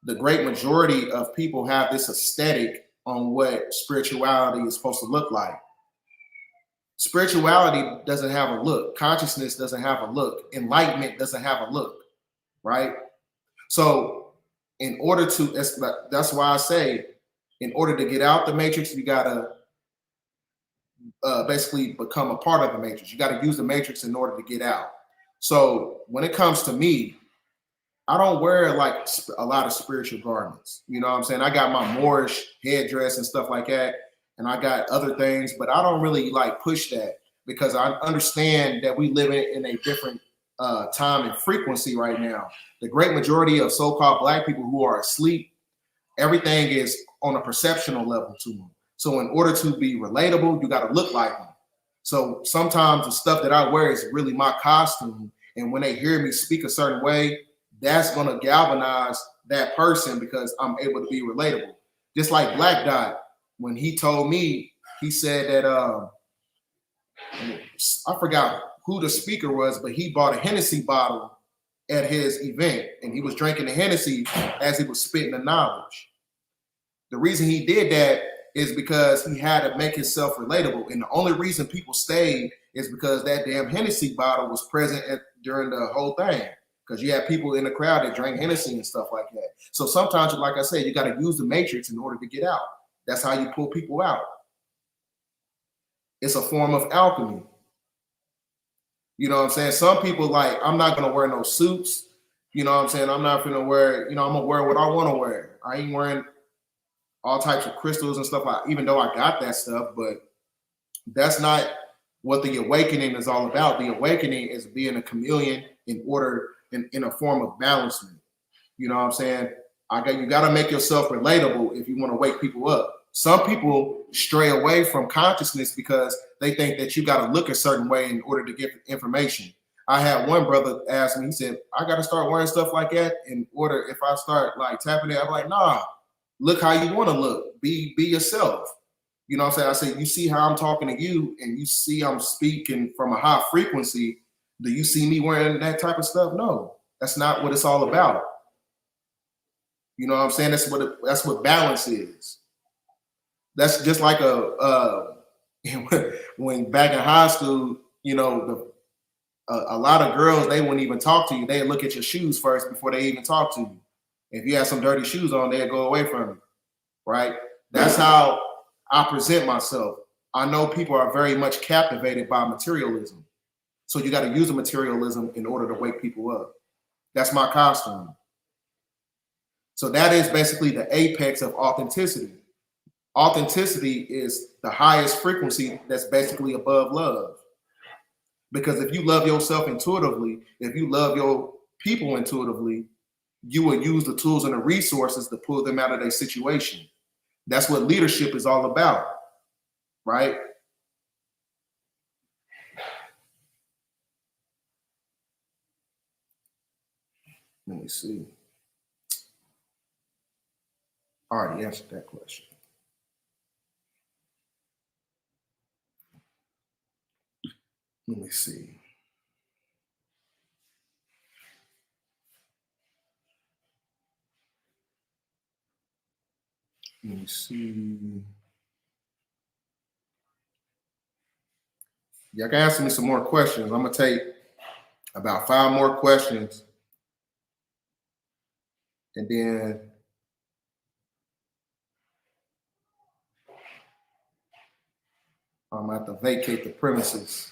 the great majority of people have this aesthetic on what spirituality is supposed to look like. Spirituality doesn't have a look. Consciousness doesn't have a look. Enlightenment doesn't have a look, right? So in order to, that's why I say, in order to get out the matrix, you got to basically become a part of the matrix. You got to use the matrix in order to get out. So when it comes to me, I don't wear like a lot of spiritual garments. You know what I'm saying? I got my Moorish headdress and stuff like that. And I got other things, but I don't really like push that because I understand that we live in a different time and frequency right now. The great majority of so-called Black people who are asleep, everything is on a perceptual level to them. So in order to be relatable, you got to look like them. So sometimes the stuff that I wear is really my costume. And when they hear me speak a certain way, that's going to galvanize that person because I'm able to be relatable. Just like Black Dot, when he told me, he said that, I forgot who the speaker was, but he bought a Hennessy bottle at his event and he was drinking the Hennessy as he was spitting the knowledge. The reason he did that is because he had to make himself relatable. And the only reason people stayed is because that damn Hennessy bottle was present during the whole thing. Because you have people in the crowd that drank Hennessy and stuff like that. So sometimes, like I said, you got to use the matrix in order to get out. That's how you pull people out. It's a form of alchemy. You know what I'm saying? Some people like, I'm not going to wear no suits. You know what I'm saying? I'm not going to wear, I'm going to wear what I want to wear. I ain't wearing all types of crystals and stuff, even though I got that stuff, but that's not what the awakening is all about. The awakening is being a chameleon in order, in a form of balancement. You know what I'm saying? You got to make yourself relatable if you want to wake people up. Some people stray away from consciousness because they think that you got to look a certain way in order to get information. I had one brother ask me, he said, I got to start wearing stuff like that in order, if I start like tapping it, I'm like, nah, look how you want to look. Be yourself. You know what I'm saying? I say, you see how I'm talking to you and you see I'm speaking from a high frequency. Do you see me wearing that type of stuff? No, that's not what it's all about. You know what I'm saying? That's what balance is. That's just like when back in high school, you know, a lot of girls, they wouldn't even talk to you. They'd look at your shoes first before they even talk to you. If you had some dirty shoes on, they'd go away from you, right? That's how I present myself. I know people are very much captivated by materialism. So you got to use the materialism in order to wake people up. That's my costume. So that is basically the apex of authenticity. Authenticity is the highest frequency that's basically above love. Because if you love yourself intuitively, if you love your people intuitively, you will use the tools and the resources to pull them out of their situation. That's what leadership is all about, right? Let me see. I already answered that question. Let me see. Let me see. Y'all can ask me some more questions. I'm going to take about 5 more questions. And then I'm going to have to vacate the premises.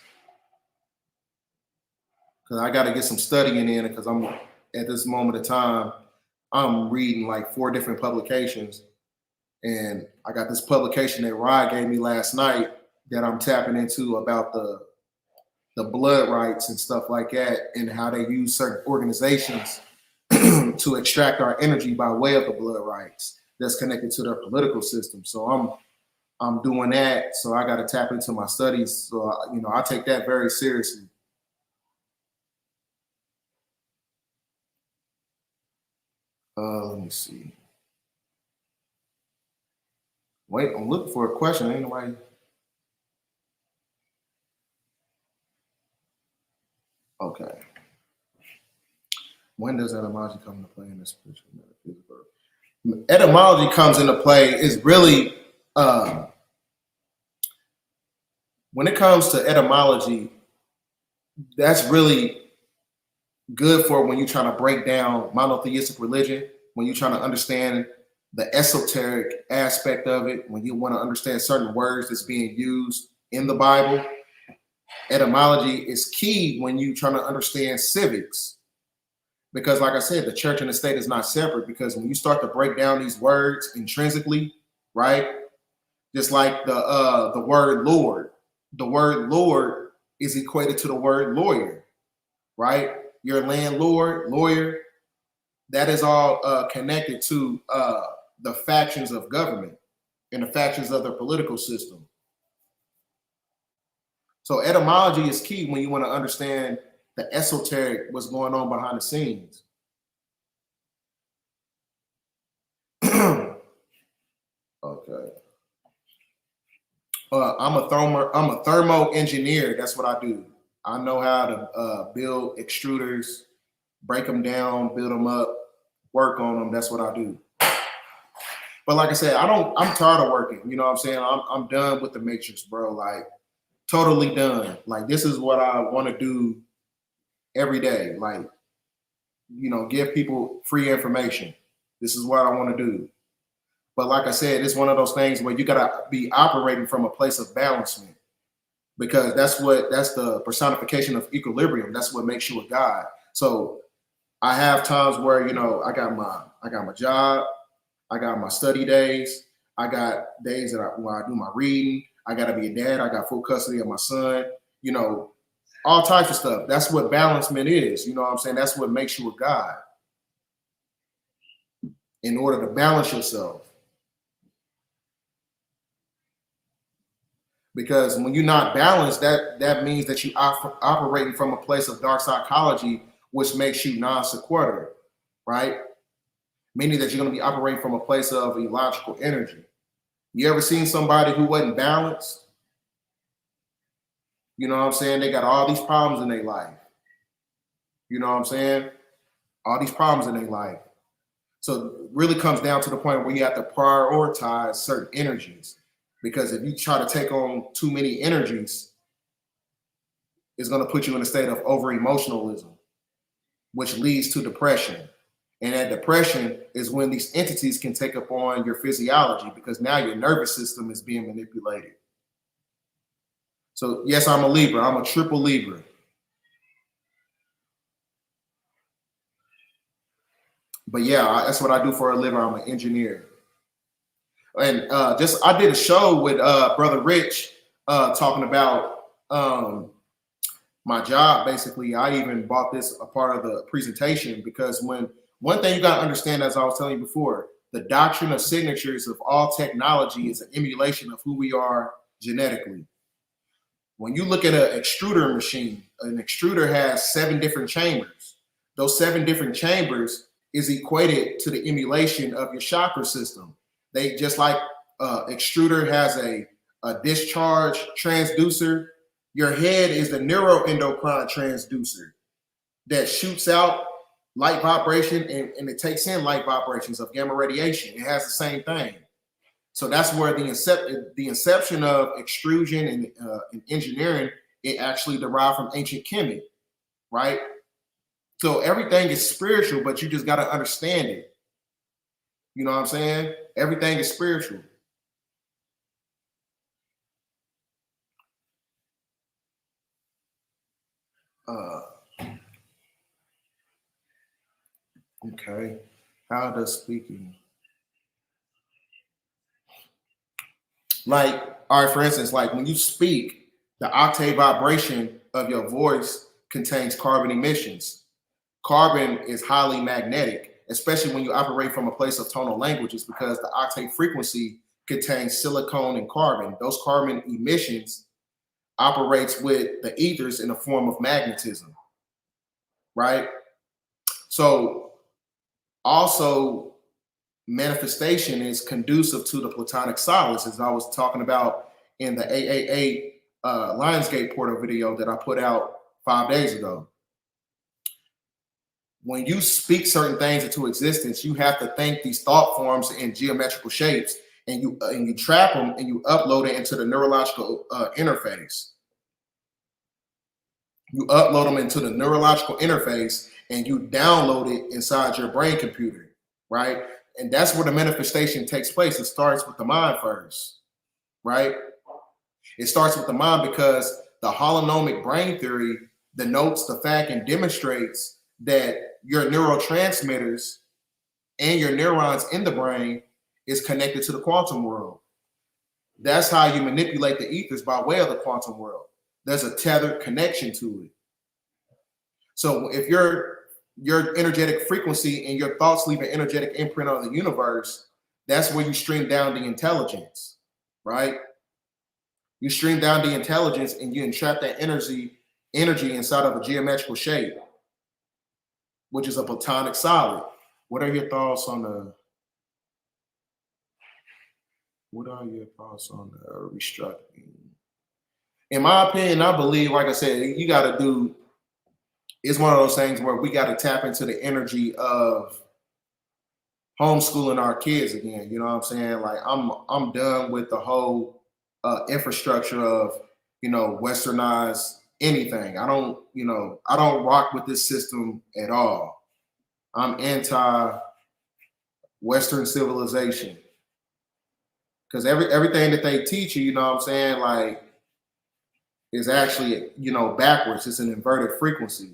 Because I got to get some studying in it because I'm at this moment of time, I'm reading like 4 different publications. And I got this publication that Rod gave me last night that I'm tapping into about the blood rights and stuff like that and how they use certain organizations to extract our energy by way of the blood rights that's connected to their political system. So I'm doing that. So I got to tap into my studies. So, you know, I take that very seriously. Let me see. Wait, I'm looking for a question. Ain't nobody. Okay. When does etymology come into play in the spiritual metaphysical? Etymology comes into play is really when it comes to etymology, that's really good for when you're trying to break down monotheistic religion, when you're trying to understand the esoteric aspect of it, when you want to understand certain words that's being used in the Bible. Etymology is key when you're trying to understand civics. Because like I said, the church and the state is not separate, because when you start to break down these words intrinsically, right? Just like the word Lord is equated to the word lawyer, right? Your landlord, lawyer, that is all connected to the factions of government and the factions of the political system. So etymology is key when you want to understand the esoteric, what's going on behind the scenes. Okay. I'm a thermo engineer. That's what I do. I know how to build extruders, break them down, build them up, work on them. That's what I do. But like I said, I'm tired of working. You know what I'm saying? I'm done with the matrix, bro. Like totally done. Like this is what I want to do every day. Like, you know, give people free information. This is what I want to do. But like I said, it's one of those things where you gotta be operating from a place of balancement, because that's the personification of equilibrium. That's what makes you a god. So I have times where, you know, I got my job, I got my study days, I got days where I do my reading, I gotta be a dad, I got full custody of my son, you know, all types of stuff. That's what balancement is. You know what I'm saying? That's what makes you a god. In order to balance yourself. Because when you're not balanced, that means that you operating from a place of dark psychology, which makes you non sequitur, right? Meaning that you're going to be operating from a place of illogical energy. You ever seen somebody who wasn't balanced? You know what I'm saying? They got all these problems in their life. You know what I'm saying? All these problems in their life. So it really comes down to the point where you have to prioritize certain energies. Because if you try to take on too many energies, it's going to put you in a state of over-emotionalism, which leads to depression. And that depression is when these entities can take up on your physiology, because now your nervous system is being manipulated. So yes, I'm a Libra. I'm a triple Libra. But yeah, that's what I do for a living. I'm an engineer. And I did a show with Brother Rich talking about my job. Basically, I even bought this a part of the presentation, because one thing you got to understand, as I was telling you before, the doctrine of signatures of all technology is an emulation of who we are genetically. When you look at an extruder machine, an extruder has 7 different chambers. Those 7 different chambers is equated to the emulation of your chakra system. They just like extruder has a discharge transducer. Your head is the neuroendocrine transducer that shoots out light vibration and it takes in light vibrations of gamma radiation. It has the same thing. So that's where the inception of extrusion and engineering, it actually derived from ancient chemistry, right? So everything is spiritual, but you just got to understand it. You know what I'm saying? Everything is spiritual. Okay. How does speaking? Like, all right, for instance, like when you speak, the octave vibration of your voice contains carbon emissions. Carbon is highly magnetic, especially when you operate from a place of tonal languages, because the octave frequency contains silicon and carbon. Those carbon emissions operates with the ethers in a form of magnetism, right? So also manifestation is conducive to the platonic solids, as I was talking about in the AAA Lionsgate portal video that I put out 5 days ago. When you speak certain things into existence, you have to think these thought forms in geometrical shapes, and you trap them and you upload it into the neurological interface. You upload them into the neurological interface and you download it inside your brain computer, right? And that's where the manifestation takes place. It starts with the mind first, right? It starts with the mind because the holonomic brain theory denotes the fact and demonstrates that your neurotransmitters and your neurons in the brain is connected to the quantum world. That's how you manipulate the ethers, by way of the quantum world. There's a tethered connection to it. So if your energetic frequency and your thoughts leave an energetic imprint on the universe, that's where you stream down the intelligence, right? You stream down the intelligence and you entrap that energy inside of a geometrical shape, which is a platonic solid. What are your thoughts on the restructuring? In my opinion, I believe, like I said, you got to do, it's one of those things where we got to tap into the energy of homeschooling our kids again. You know what I'm saying? Like I'm done with the whole infrastructure of, westernized anything. I don't rock with this system at all. I'm anti-Western civilization. Because everything that they teach you, you know what I'm saying, like, is actually, backwards. It's an inverted frequency.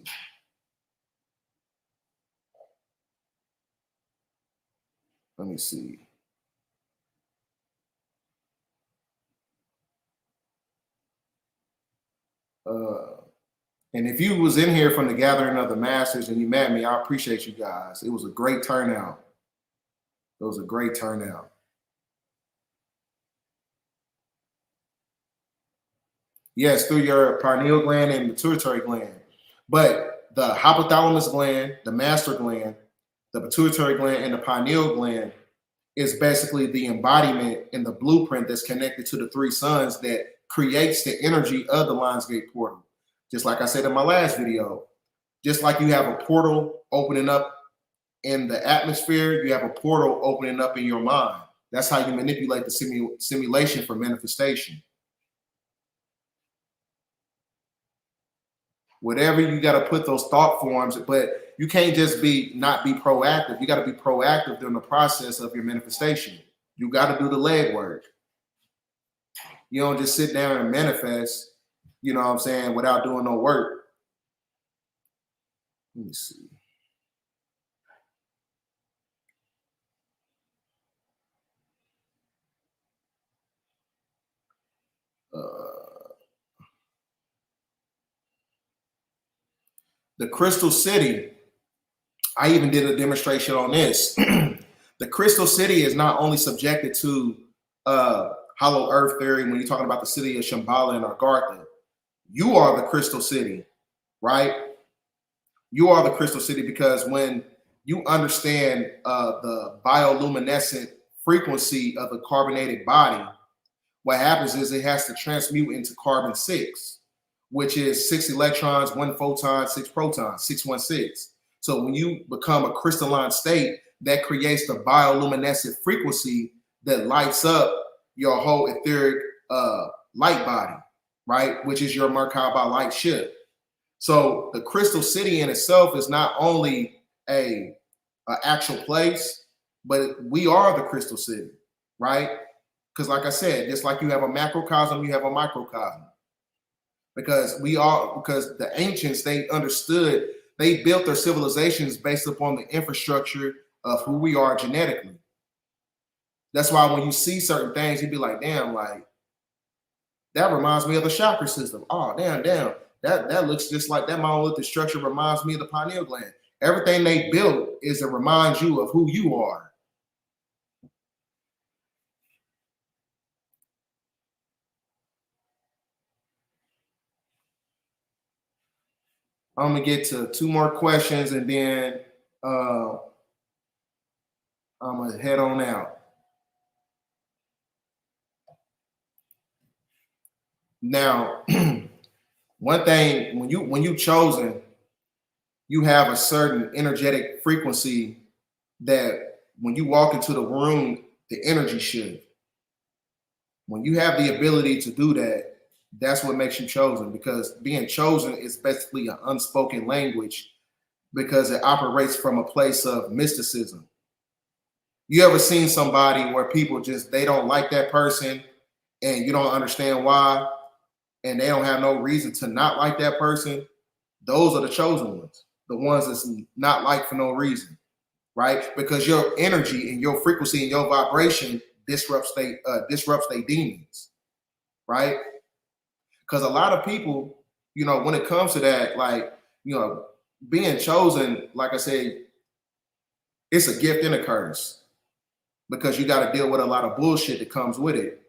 Let me see. And if you was in here from the Gathering of the Masters and you met me, I appreciate you guys. It was a great turnout. It was a great turnout. Yes, through your pineal gland and pituitary gland. But the hypothalamus gland, the master gland, the pituitary gland, and the pineal gland is basically the embodiment and the blueprint that's connected to the three suns that creates the energy of the Lionsgate portal. Just like I said in my last video, just like you have a portal opening up in the atmosphere, you have a portal opening up in your mind. That's how you manipulate the simulation for manifestation. Whatever, you got to put those thought forms, but you can't just not be proactive. You got to be proactive during the process of your manifestation. You got to do the legwork. You don't just sit down and manifest, you know what I'm saying, without doing no work. Let me see. The Crystal City, I even did a demonstration on this. The Crystal City is not only subjected to hollow earth theory when you're talking about the city of Shambhala and Agartha. You are the Crystal City, right? You are the Crystal City, because when you understand the bioluminescent frequency of the carbonated body, what happens is it has to transmute into carbon-6, which is 6 electrons, 1 photon, 6 protons, 616. So when you become a crystalline state, that creates the bioluminescent frequency that lights up your whole etheric light body, right? Which is your Merkaba light ship. So the Crystal City in itself is not only a actual place, but we are the Crystal City, right? Because like I said, just like you have a macrocosm, you have a microcosm. Because the ancients, they understood, they built their civilizations based upon the infrastructure of who we are genetically. That's why when you see certain things, you'd be like, damn, like, that reminds me of the chakra system. Oh, damn. That looks just like that monolithic structure reminds me of the pineal gland. Everything they built is to remind you of who you are. I'm gonna get to 2 more questions and then I'm gonna head on out. Now, one thing, when you chosen, you have a certain energetic frequency that when you walk into the room, the energy shift. When you have the ability to do that, that's what makes you chosen, because being chosen is basically an unspoken language, because it operates from a place of mysticism. You ever seen somebody where people just, they don't like that person and you don't understand why, and they don't have no reason to not like that person? Those are the chosen ones, the ones that's not liked for no reason, right? Because your energy and your frequency and your vibration disrupts their demons, right? Because a lot of people, you know, when it comes to that, like, you know, being chosen, like I said, it's a gift and a curse, because you got to deal with a lot of bullshit that comes with it.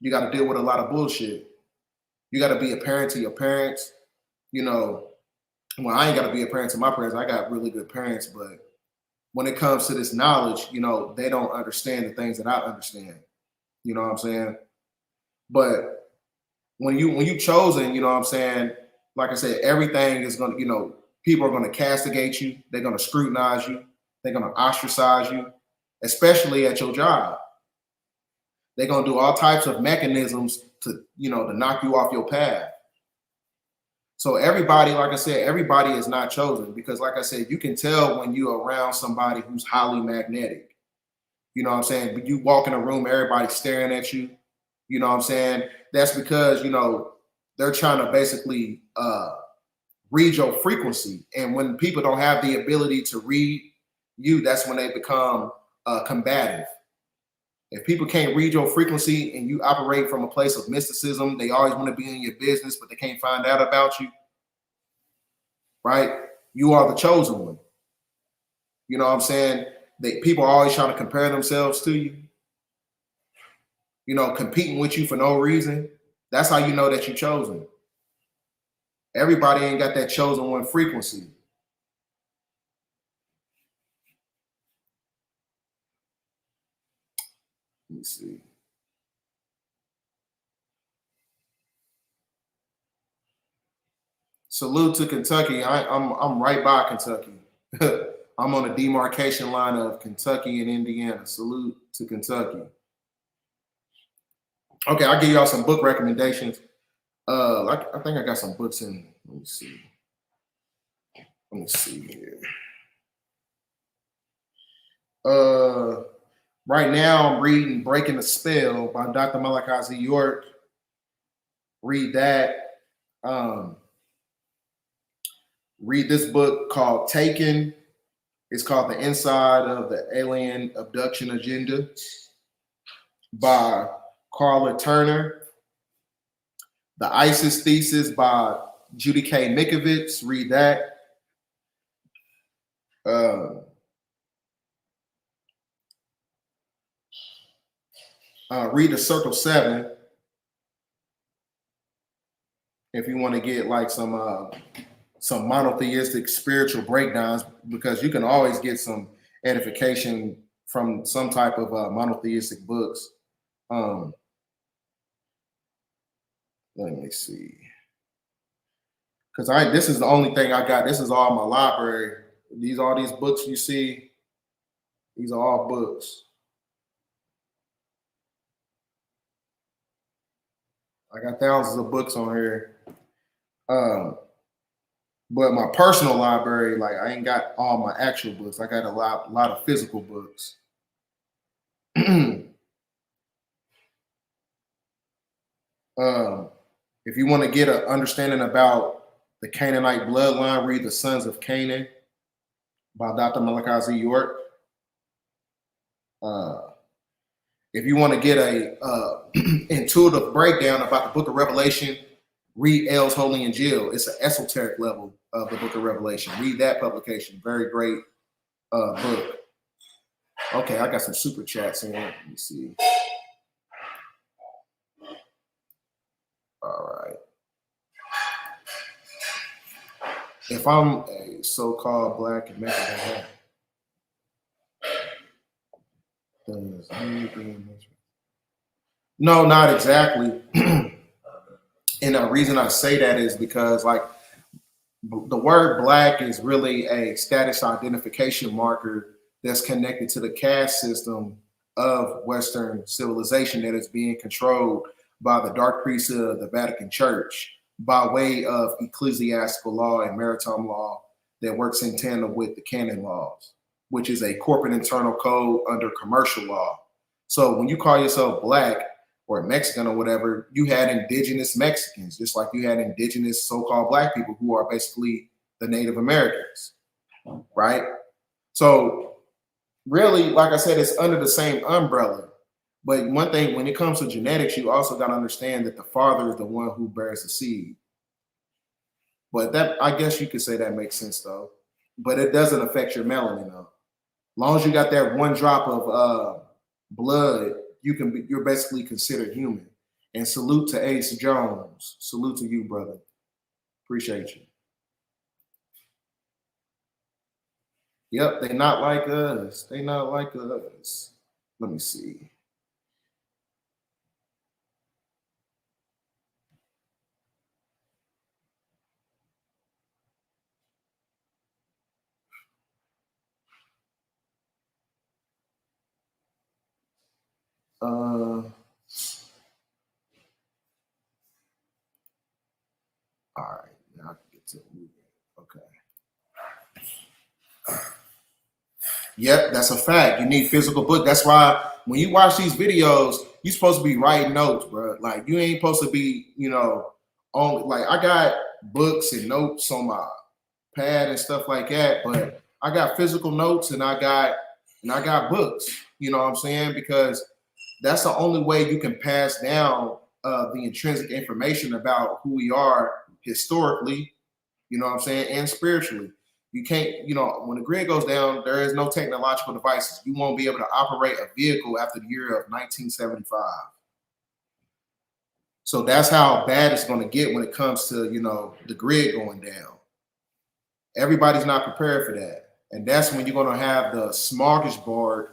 You got to deal with a lot of bullshit. You got to be a parent to your parents. You know, well, I ain't got to be a parent to my parents. I got really good parents, but when it comes to this knowledge, you know, they don't understand the things that I understand. You know what I'm saying? But when you chosen, you know what I'm saying, like I said, everything is going to, you know, people are going to castigate you. They're going to scrutinize you. They're going to ostracize you, especially at your job. They're going to do all types of mechanisms to, you know, to knock you off your path. So everybody, like I said, everybody is not chosen, because like I said, you can tell when you're around somebody who's highly magnetic. You know what I'm saying? But you walk in a room, everybody's staring at you. You know what I'm saying? That's because, you know, they're trying to basically read your frequency. And when people don't have the ability to read you, that's when they become combative. If people can't read your frequency and you operate from a place of mysticism, they always want to be in your business, but they can't find out about you, right? You are the chosen one. You know what I'm saying? People are always trying to compare themselves to you, you know, competing with you for no reason. That's how you know that you're chosen. Everybody ain't got that chosen one frequency. Let me see. Salute to Kentucky. I'm right by Kentucky. I'm on the demarcation line of Kentucky and Indiana. Salute to Kentucky. Okay, I'll give y'all some book recommendations. I think I got some books in. Let me see. Let me see here. Right now I'm reading Breaking the Spell by Dr. Malachi Z. York. Read that. Read this book called Taken. It's called The Inside of the Alien Abduction Agenda by Carla Turner. The ISIS Thesis by Judy K. Mikovits. Read that. Read The Circle 7 if you want to get like some monotheistic spiritual breakdowns, because you can always get some edification from some type of monotheistic books. Let me see, because this is the only thing I got. This is all my library. All these books you see, these are all books. I got thousands of books on here. But my personal library, like I ain't got all my actual books. I got a lot of physical books. If you want to get an understanding about the Canaanite bloodline, read The Sons of Canaan by Dr. Malachi Z. York. If you want to get a intuitive breakdown about the Book of Revelation, read L's Holy and Jill. It's an esoteric level of the Book of Revelation. Read that publication. Very great book. Okay, I got some super chats in. Let me see. All right. If I'm a so-called black and make it no, not exactly. And the reason I say that is because, like, the word black is really a status identification marker that's connected to the caste system of Western civilization that is being controlled by the dark priesthood of the Vatican Church by way of ecclesiastical law and maritime law that works in tandem with the canon laws, which is a corporate internal code under commercial law. So when you call yourself black or Mexican or whatever, you had indigenous Mexicans, just like you had indigenous so-called black people who are basically the Native Americans, right? So really, like I said, it's under the same umbrella. But one thing, when it comes to genetics, you also got to understand that the father is the one who bears the seed. But that, I guess you could say that makes sense though. But it doesn't affect your melanin though. As long as you got that one drop of blood, you're basically considered human. And salute to Ace Jones. Salute to you, brother. Appreciate you. Yep, they not like us. They not like us. Let me see. All right, now I can get to moving. Okay. Yep, that's a fact. You need physical book. That's why when you watch these videos, you're supposed to be writing notes, bro. Like you ain't supposed to be, only like I got books and notes on my pad and stuff like that, but I got physical notes and I got books. You know what I'm saying? Because that's the only way you can pass down the intrinsic information about who we are historically, you know what I'm saying, and spiritually. You can't, when the grid goes down, there is no technological devices. You won't be able to operate a vehicle after the year of 1975. So that's how bad it's going to get when it comes to, the grid going down. Everybody's not prepared for that. And that's when you're going to have the smorgasbord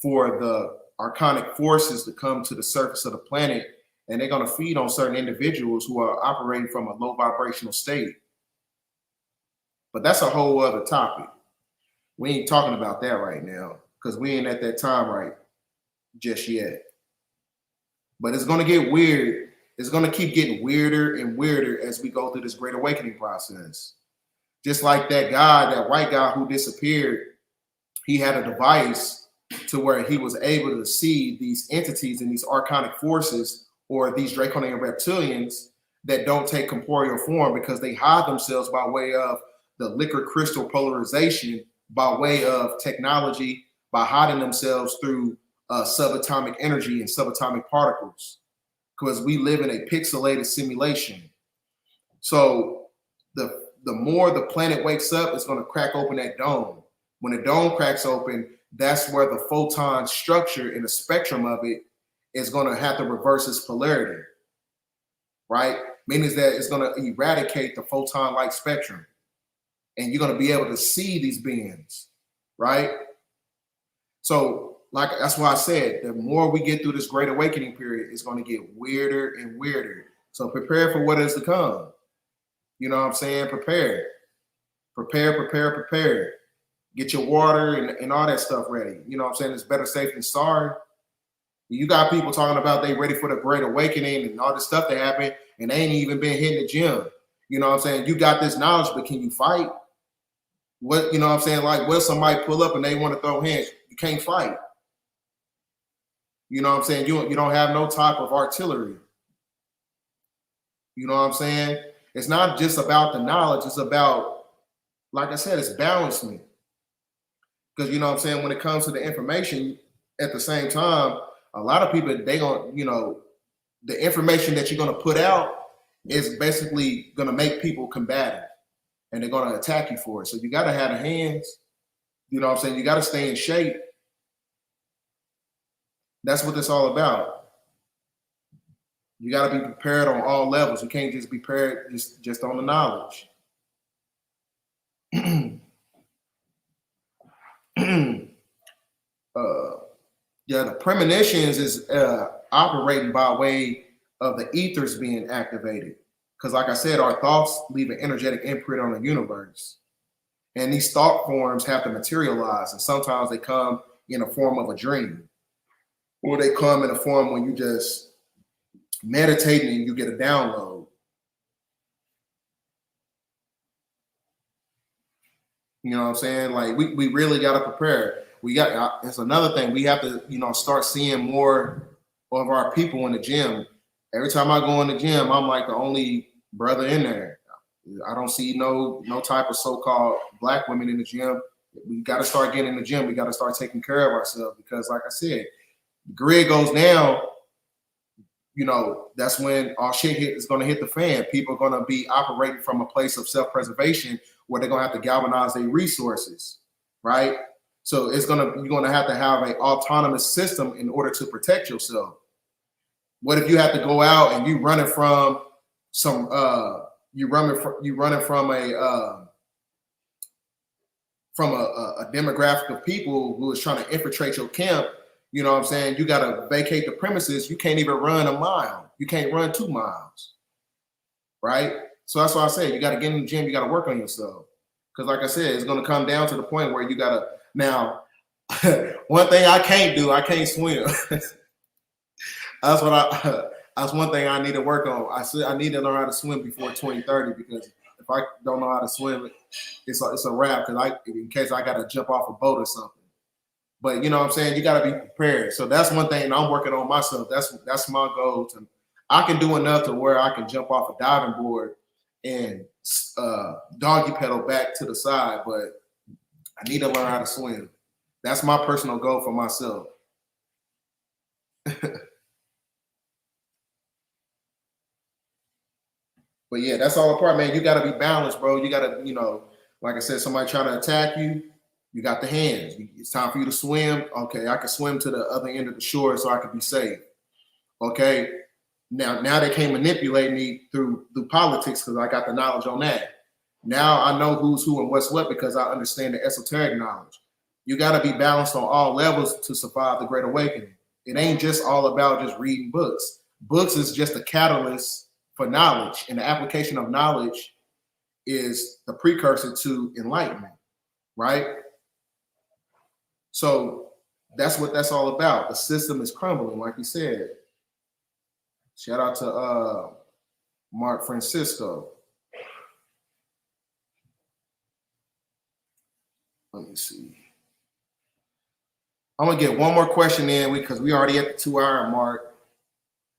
for the archonic forces to come to the surface of the planet, and they're going to feed on certain individuals who are operating from a low vibrational state. But that's a whole other topic. We ain't talking about that right now because we ain't at that time right just yet. But it's going to get weird. It's going to keep getting weirder and weirder as we go through this great awakening process. Just like that guy, that white guy who disappeared, he had a device to where he was able to see these entities and these archonic forces or these draconian reptilians that don't take corporeal form because they hide themselves by way of the liquid crystal polarization, by way of technology, by hiding themselves through subatomic energy and subatomic particles, because we live in a pixelated simulation. So the more the planet wakes up, it's going to crack open that dome. When the dome cracks open, that's where the photon structure in the spectrum of it is going to have to reverse its polarity, right? Meaning that it's going to eradicate the photon light spectrum, and you're going to be able to see these beings, right? So, like, that's why I said, the more we get through this great awakening period, it's going to get weirder and weirder. So prepare for what is to come. You know what I'm saying? Prepare. Get your water and all that stuff ready. You know what I'm saying? It's better safe than sorry. You got people talking about they ready for the great awakening and all this stuff that happened, and they ain't even been hitting the gym. You know what I'm saying? You got this knowledge, but can you fight? What, you know what I'm saying? Like, what if somebody pull up and they want to throw hands? You can't fight. You know what I'm saying? You don't have no type of artillery. You know what I'm saying? It's not just about the knowledge. It's about, like I said, it's balancement. Because, you know what I'm saying, when it comes to the information, at the same time, a lot of people, they going to, you know, the information that you're going to put out is basically going to make people combative, and they're going to attack you for it. So you got to have the hands. You know what I'm saying? You got to stay in shape. That's what it's all about. You got to be prepared on all levels. You can't just be prepared just on the knowledge. Yeah, the premonitions is operating by way of the ethers being activated. Because like I said, our thoughts leave an energetic imprint on the universe. And these thought forms have to materialize. And sometimes they come in the form of a dream. Or they come in a form when you just meditate and you get a download. You know what I'm saying? Like, we really got to prepare. It's another thing. We have to, you know, start seeing more of our people in the gym. Every time I go in the gym, I'm like the only brother in there. I don't see no type of so-called black women in the gym. We got to start getting in the gym. We got to start taking care of ourselves because, like I said, the grid goes down, you know, that's when all shit is going to hit the fan. People are going to be operating from a place of self-preservation where they're going to have to galvanize their resources, right? So you're going to have an autonomous system in order to protect yourself. What if you have to go out and you running from some you running from a demographic of people who is trying to infiltrate your camp? You know what I'm saying? You got to vacate the premises. You can't even run a mile. You can't run 2 miles, right? So that's why I say you got to get in the gym. You got to work on yourself. Because like I said, it's going to come down to the point where you got to, now, one thing I can't do, I can't swim. That's one thing I need to work on. I need to learn how to swim before 2030, because if I don't know how to swim, it's a wrap, because in case I got to jump off a boat or something. But you know what I'm saying? You got to be prepared. So that's one thing I'm working on myself. That's my goal. I can do enough to where I can jump off a diving board and doggy pedal back to the side, but I need to learn how to swim. That's my personal goal for myself. But yeah, that's all a part, man. You got to be balanced, bro. You got to, you know, like I said, somebody trying to attack you, you got the hands. It's time for you to swim. Okay, I can swim to the other end of the shore so I can be safe. Okay, now they can't manipulate me through politics because I got the knowledge on that. Now I know who's who and what's what because I understand the esoteric knowledge. You got to be balanced on all levels to survive the Great Awakening. It ain't just all about just reading books. Books is just a catalyst for knowledge, and the application of knowledge is the precursor to enlightenment, right? So that's what that's all about. The system is crumbling, like you said. Shout out to Mark Francisco. Let me see. I'm gonna get one more question in because we already at the 2-hour mark.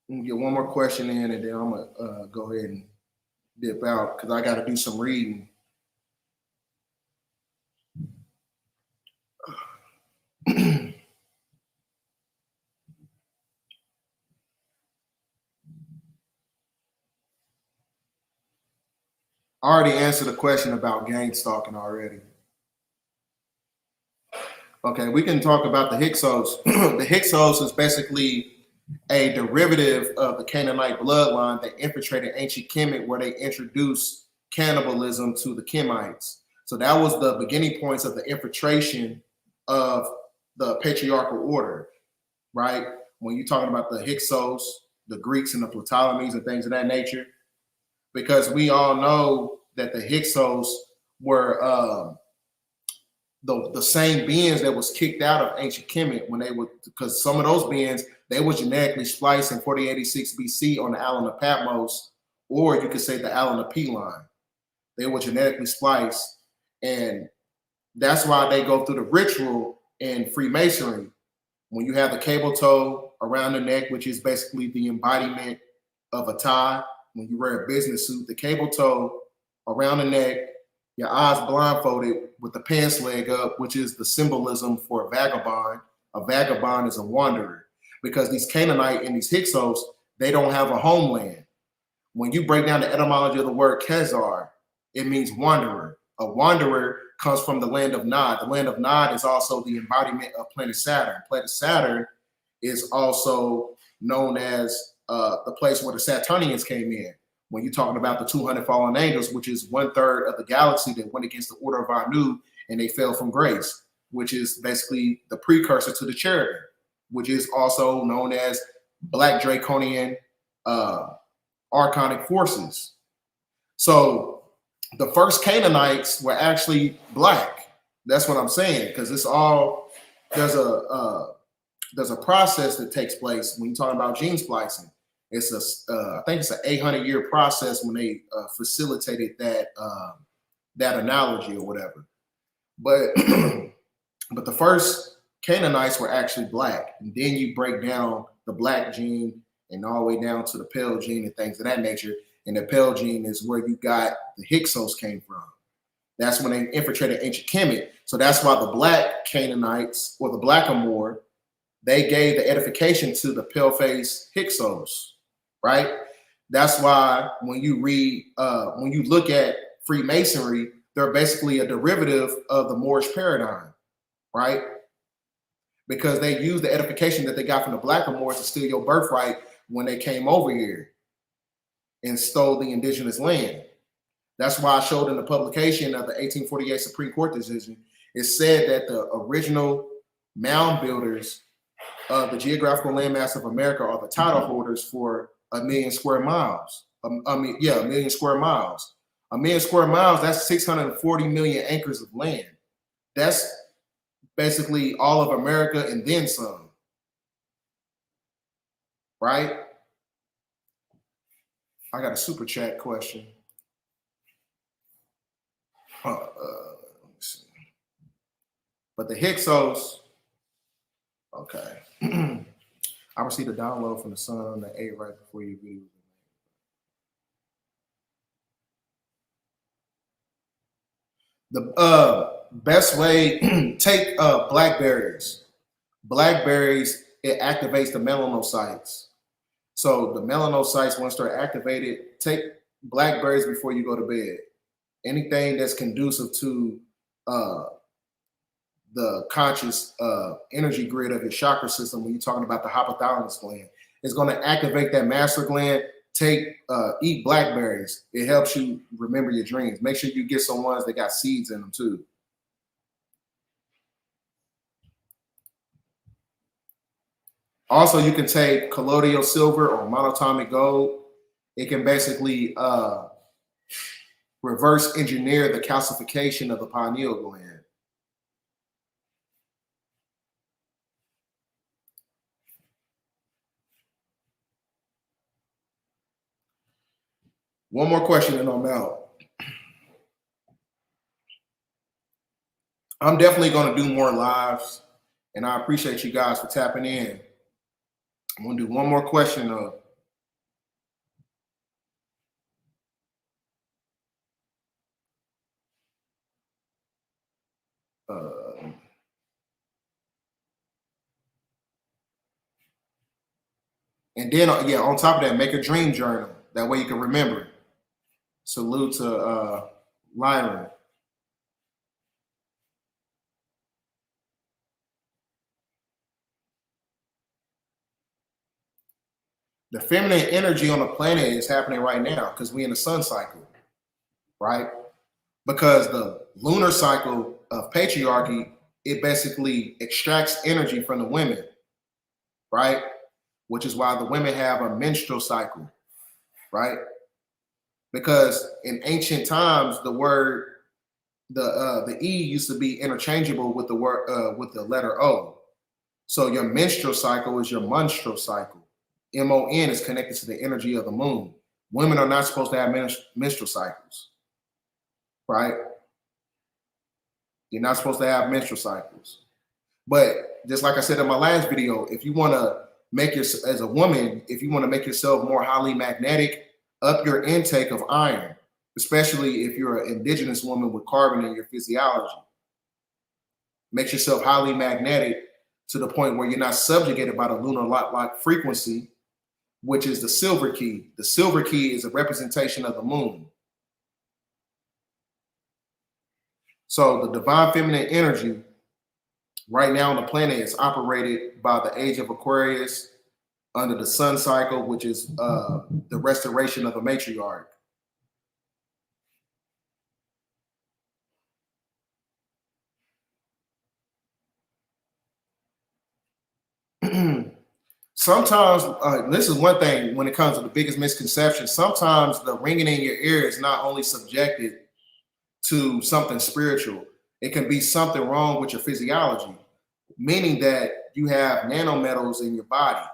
I'm gonna get one more question in, and then I'm gonna go ahead and dip out because I got to do some reading. I already answered a question about gangstalking already. Okay, we can talk about the Hyksos. The Hyksos is basically a derivative of the Canaanite bloodline that infiltrated ancient Kemet, where they introduced cannibalism to the Kemites. So that was the beginning points of the infiltration of the patriarchal order, right? When you're talking about the Hyksos, the Greeks and the Ptolemies and things of that nature, because we all know that the Hyksos were the same beings that was kicked out of ancient Kemet when they were, because some of those beings, they were genetically spliced in 4086 BC on the island of Patmos, or you could say the island of P line. They were genetically spliced, and that's why they go through the ritual in Freemasonry. When you have the cable toe around the neck, which is basically the embodiment of a tie. When you wear a business suit, the cable toe around the neck, your eyes blindfolded with the pants leg up, which is the symbolism for a vagabond. A vagabond is a wanderer, because these Canaanite and these Hyksos, they don't have a homeland. When you break down the etymology of the word Khazar, it means wanderer. A wanderer comes from the land of Nod. The land of Nod is also the embodiment of planet Saturn. Planet Saturn is also known as the place where the Saturnians came in. When you're talking about the 200 fallen angels, which is 1/3 of the galaxy that went against the order of Anu, and they fell from grace, which is basically the precursor to the cherubim, which is also known as Black Draconian archonic forces. So the first Canaanites were actually black. That's what I'm saying, because it's all, there's a process that takes place when you're talking about gene splicing. It's I think it's an 800-year process when they facilitated that that analogy or whatever. But but the first Canaanites were actually black, and then you break down the black gene and all the way down to the pale gene and things of that nature. And the pale gene is where you got the Hyksos came from. That's when they infiltrated ancient Kemet. So that's why the black Canaanites, or the Blackamoor, they gave the edification to the pale-faced Hyksos, right? That's why when you read, when you look at Freemasonry, they're basically a derivative of the Moorish paradigm, right? Because they use the edification that they got from the Blackamoors to steal your birthright when they came over here and stole the indigenous land. That's why I showed in the publication of the 1848 Supreme Court decision, it said that the original mound builders of the geographical landmass of America are the title holders for 1 million square miles. A million square miles. 1 million square miles, that's 640 million acres of land. That's basically all of America and then some, right? I got a super chat question. Let me see. But the Hyksos, okay. I received a download from the Sun on the 8 right before your video. The best way, take blackberries. Blackberries, it activates the melanocytes. So the melanocytes, once they're activated, take blackberries before you go to bed. Anything that's conducive to the conscious energy grid of your chakra system, when you're talking about the hypothalamus gland, is going to activate that master gland. Eat blackberries. It helps you remember your dreams. Make sure you get some ones that got seeds in them too. Also, you can take colloidal silver or monatomic gold. It can basically reverse engineer the calcification of the pineal gland. One more question and I'm out. I'm definitely going to do more lives, and I appreciate you guys for tapping in. I'm going to do one more question though. And then, yeah, on top of that, make a dream journal. That way you can remember. Salute to Lyron. The feminine energy on the planet is happening right now because we're in the sun cycle, right? Because the lunar cycle of patriarchy, it basically extracts energy from the women, right? Which is why the women have a menstrual cycle, right? Because in ancient times, the word, the E used to be interchangeable with the word with the letter O. So your menstrual cycle is your menstrual cycle. MON is connected to the energy of the moon. Women are not supposed to have menstrual cycles, right? You're not supposed to have menstrual cycles. But just like I said in my last video, if you want to make your, as a woman, if you want to make yourself more highly magnetic, up your intake of iron, especially if you're an indigenous woman with carbon in your physiology. Makes yourself highly magnetic to the point where you're not subjugated by the lunar like frequency, which is the silver key. The silver key is a representation of the moon. So the divine feminine energy right now on the planet is operated by the age of Aquarius under the sun cycle, which is the restoration of the matriarch. Sometimes, this is one thing when it comes to the biggest misconception, sometimes the ringing in your ear is not only subjected to something spiritual, it can be something wrong with your physiology, meaning that you have nanometals in your body.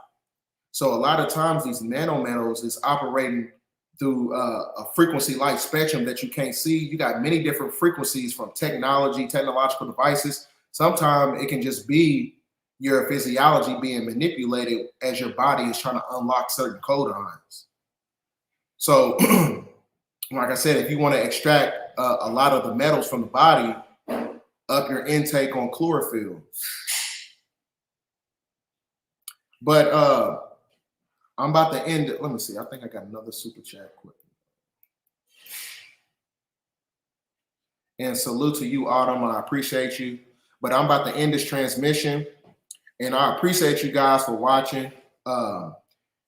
So a lot of times these nanometals is operating through a frequency light spectrum that you can't see. You got many different frequencies from technology, technological devices. Sometimes it can just be your physiology being manipulated as your body is trying to unlock certain codons. So, like I said, if you want to extract a lot of the metals from the body, up your intake on chlorophyll. But I'm about to end it. Let me see. I think I got another super chat quick. And salute to you, Autumn. I appreciate you. But I'm about to end this transmission. And I appreciate you guys for watching. At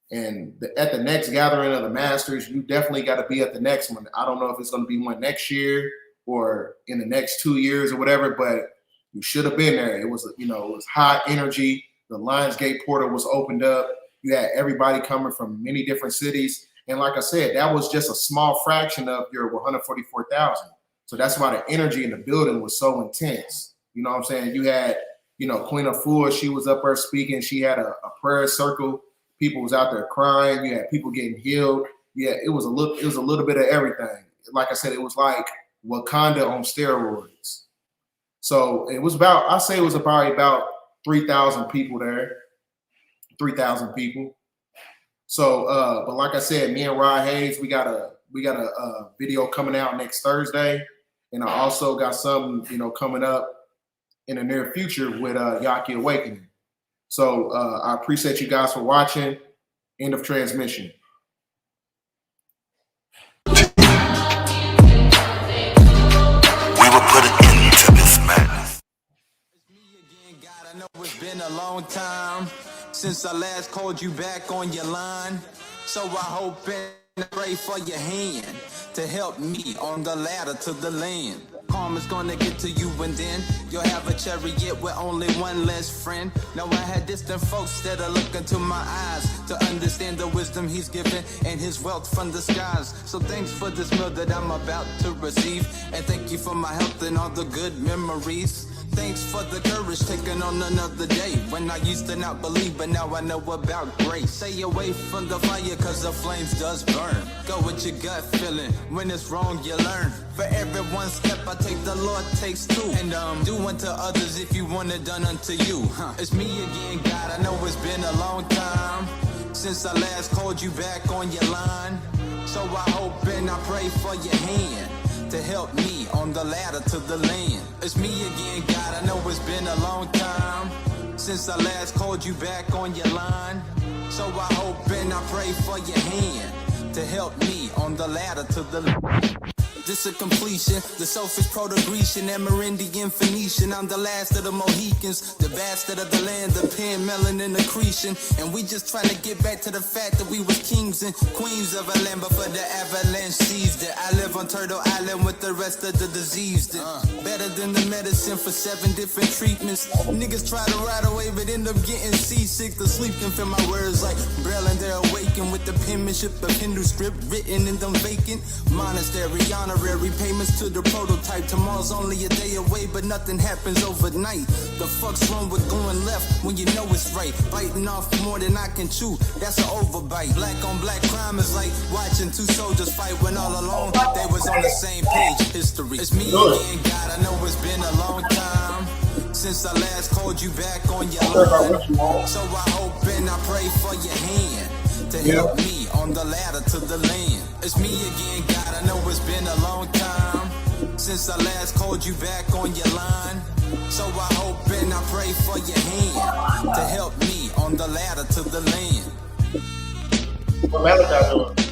the next gathering of the masters, you definitely got to be at the next one. I don't know if it's going to be one next year or in the next 2 years or whatever, but you should have been there. It was, it was high energy. The Lionsgate portal was opened up. You had everybody coming from many different cities. And like I said, that was just a small fraction of your 144,000. So that's why the energy in the building was so intense. You know what I'm saying? You had, Queen Afua, she was up there speaking. She had a prayer circle. People was out there crying. You had people getting healed. Yeah, it was a little bit of everything. Like I said, it was like Wakanda on steroids. So it was about, I say it was probably about 3,000 people there. 3,000 people. So, but like I said, me and Rod Hayes, we got a video coming out next Thursday, and I also got something coming up in the near future with Yaki Awakening. So I appreciate you guys for watching. End of transmission. We will put an end to this madness. It's me again, God. I know it's been a long time since I last called you back on your line. So I hope and pray for your hand to help me on the ladder to the land. Karma's gonna get to you, and then you'll have a chariot with only one less friend. Now I had distant folks that are looking to my eyes to understand the wisdom he's given and his wealth from the skies. So thanks for this meal that I'm about to receive, and thank you for my health and all the good memories. Thanks for the courage taking on another day when I used to not believe, but now I know about grace. Stay away from the fire cause the flames does burn. Go with your gut feeling, when it's wrong you learn. For every one step I take, the Lord takes two. And do unto others if you want it done unto you. It's me again, God, I know it's been a long time since I last called you back on your line. So I hope and I pray for your hand to help me on the ladder to the land. It's me again, God, I know it's been a long time since I last called you back on your line. So I hope and I pray for your hand to help me on the ladder to the land. This a completion, the selfish proto-Grecian, Amerindian, Phoenician. I'm the last of the Mohicans, the bastard of the land, the pen, melanin, accretion. And we just trying to get back to the fact that we was kings and queens of a land before the avalanche seized it. I live on Turtle Island with the rest of the diseased. Better than the medicine for 7 different treatments. Niggas try to ride away but end up getting seasick. The sleep can feel my words like Braille and they're awakened with the penmanship of Hindu script written in them vacant monastery. Honorary payments to the prototype. Tomorrow's only a day away, but nothing happens overnight. The fuck's wrong with going left when you know it's right? Biting off more than I can chew, that's an overbite. Black on black crime is like watching 2 soldiers fight when all along they was on the same page. History. It's me again, God, I know it's been a long time since I last called you back on your line. So I hope and I pray for your hand to help me on the ladder to the land. It's me again, God, I know it's been a long time since I last called you back on your line. So I hope and I pray for your hand to help me on the ladder to the land. What Malachi doing?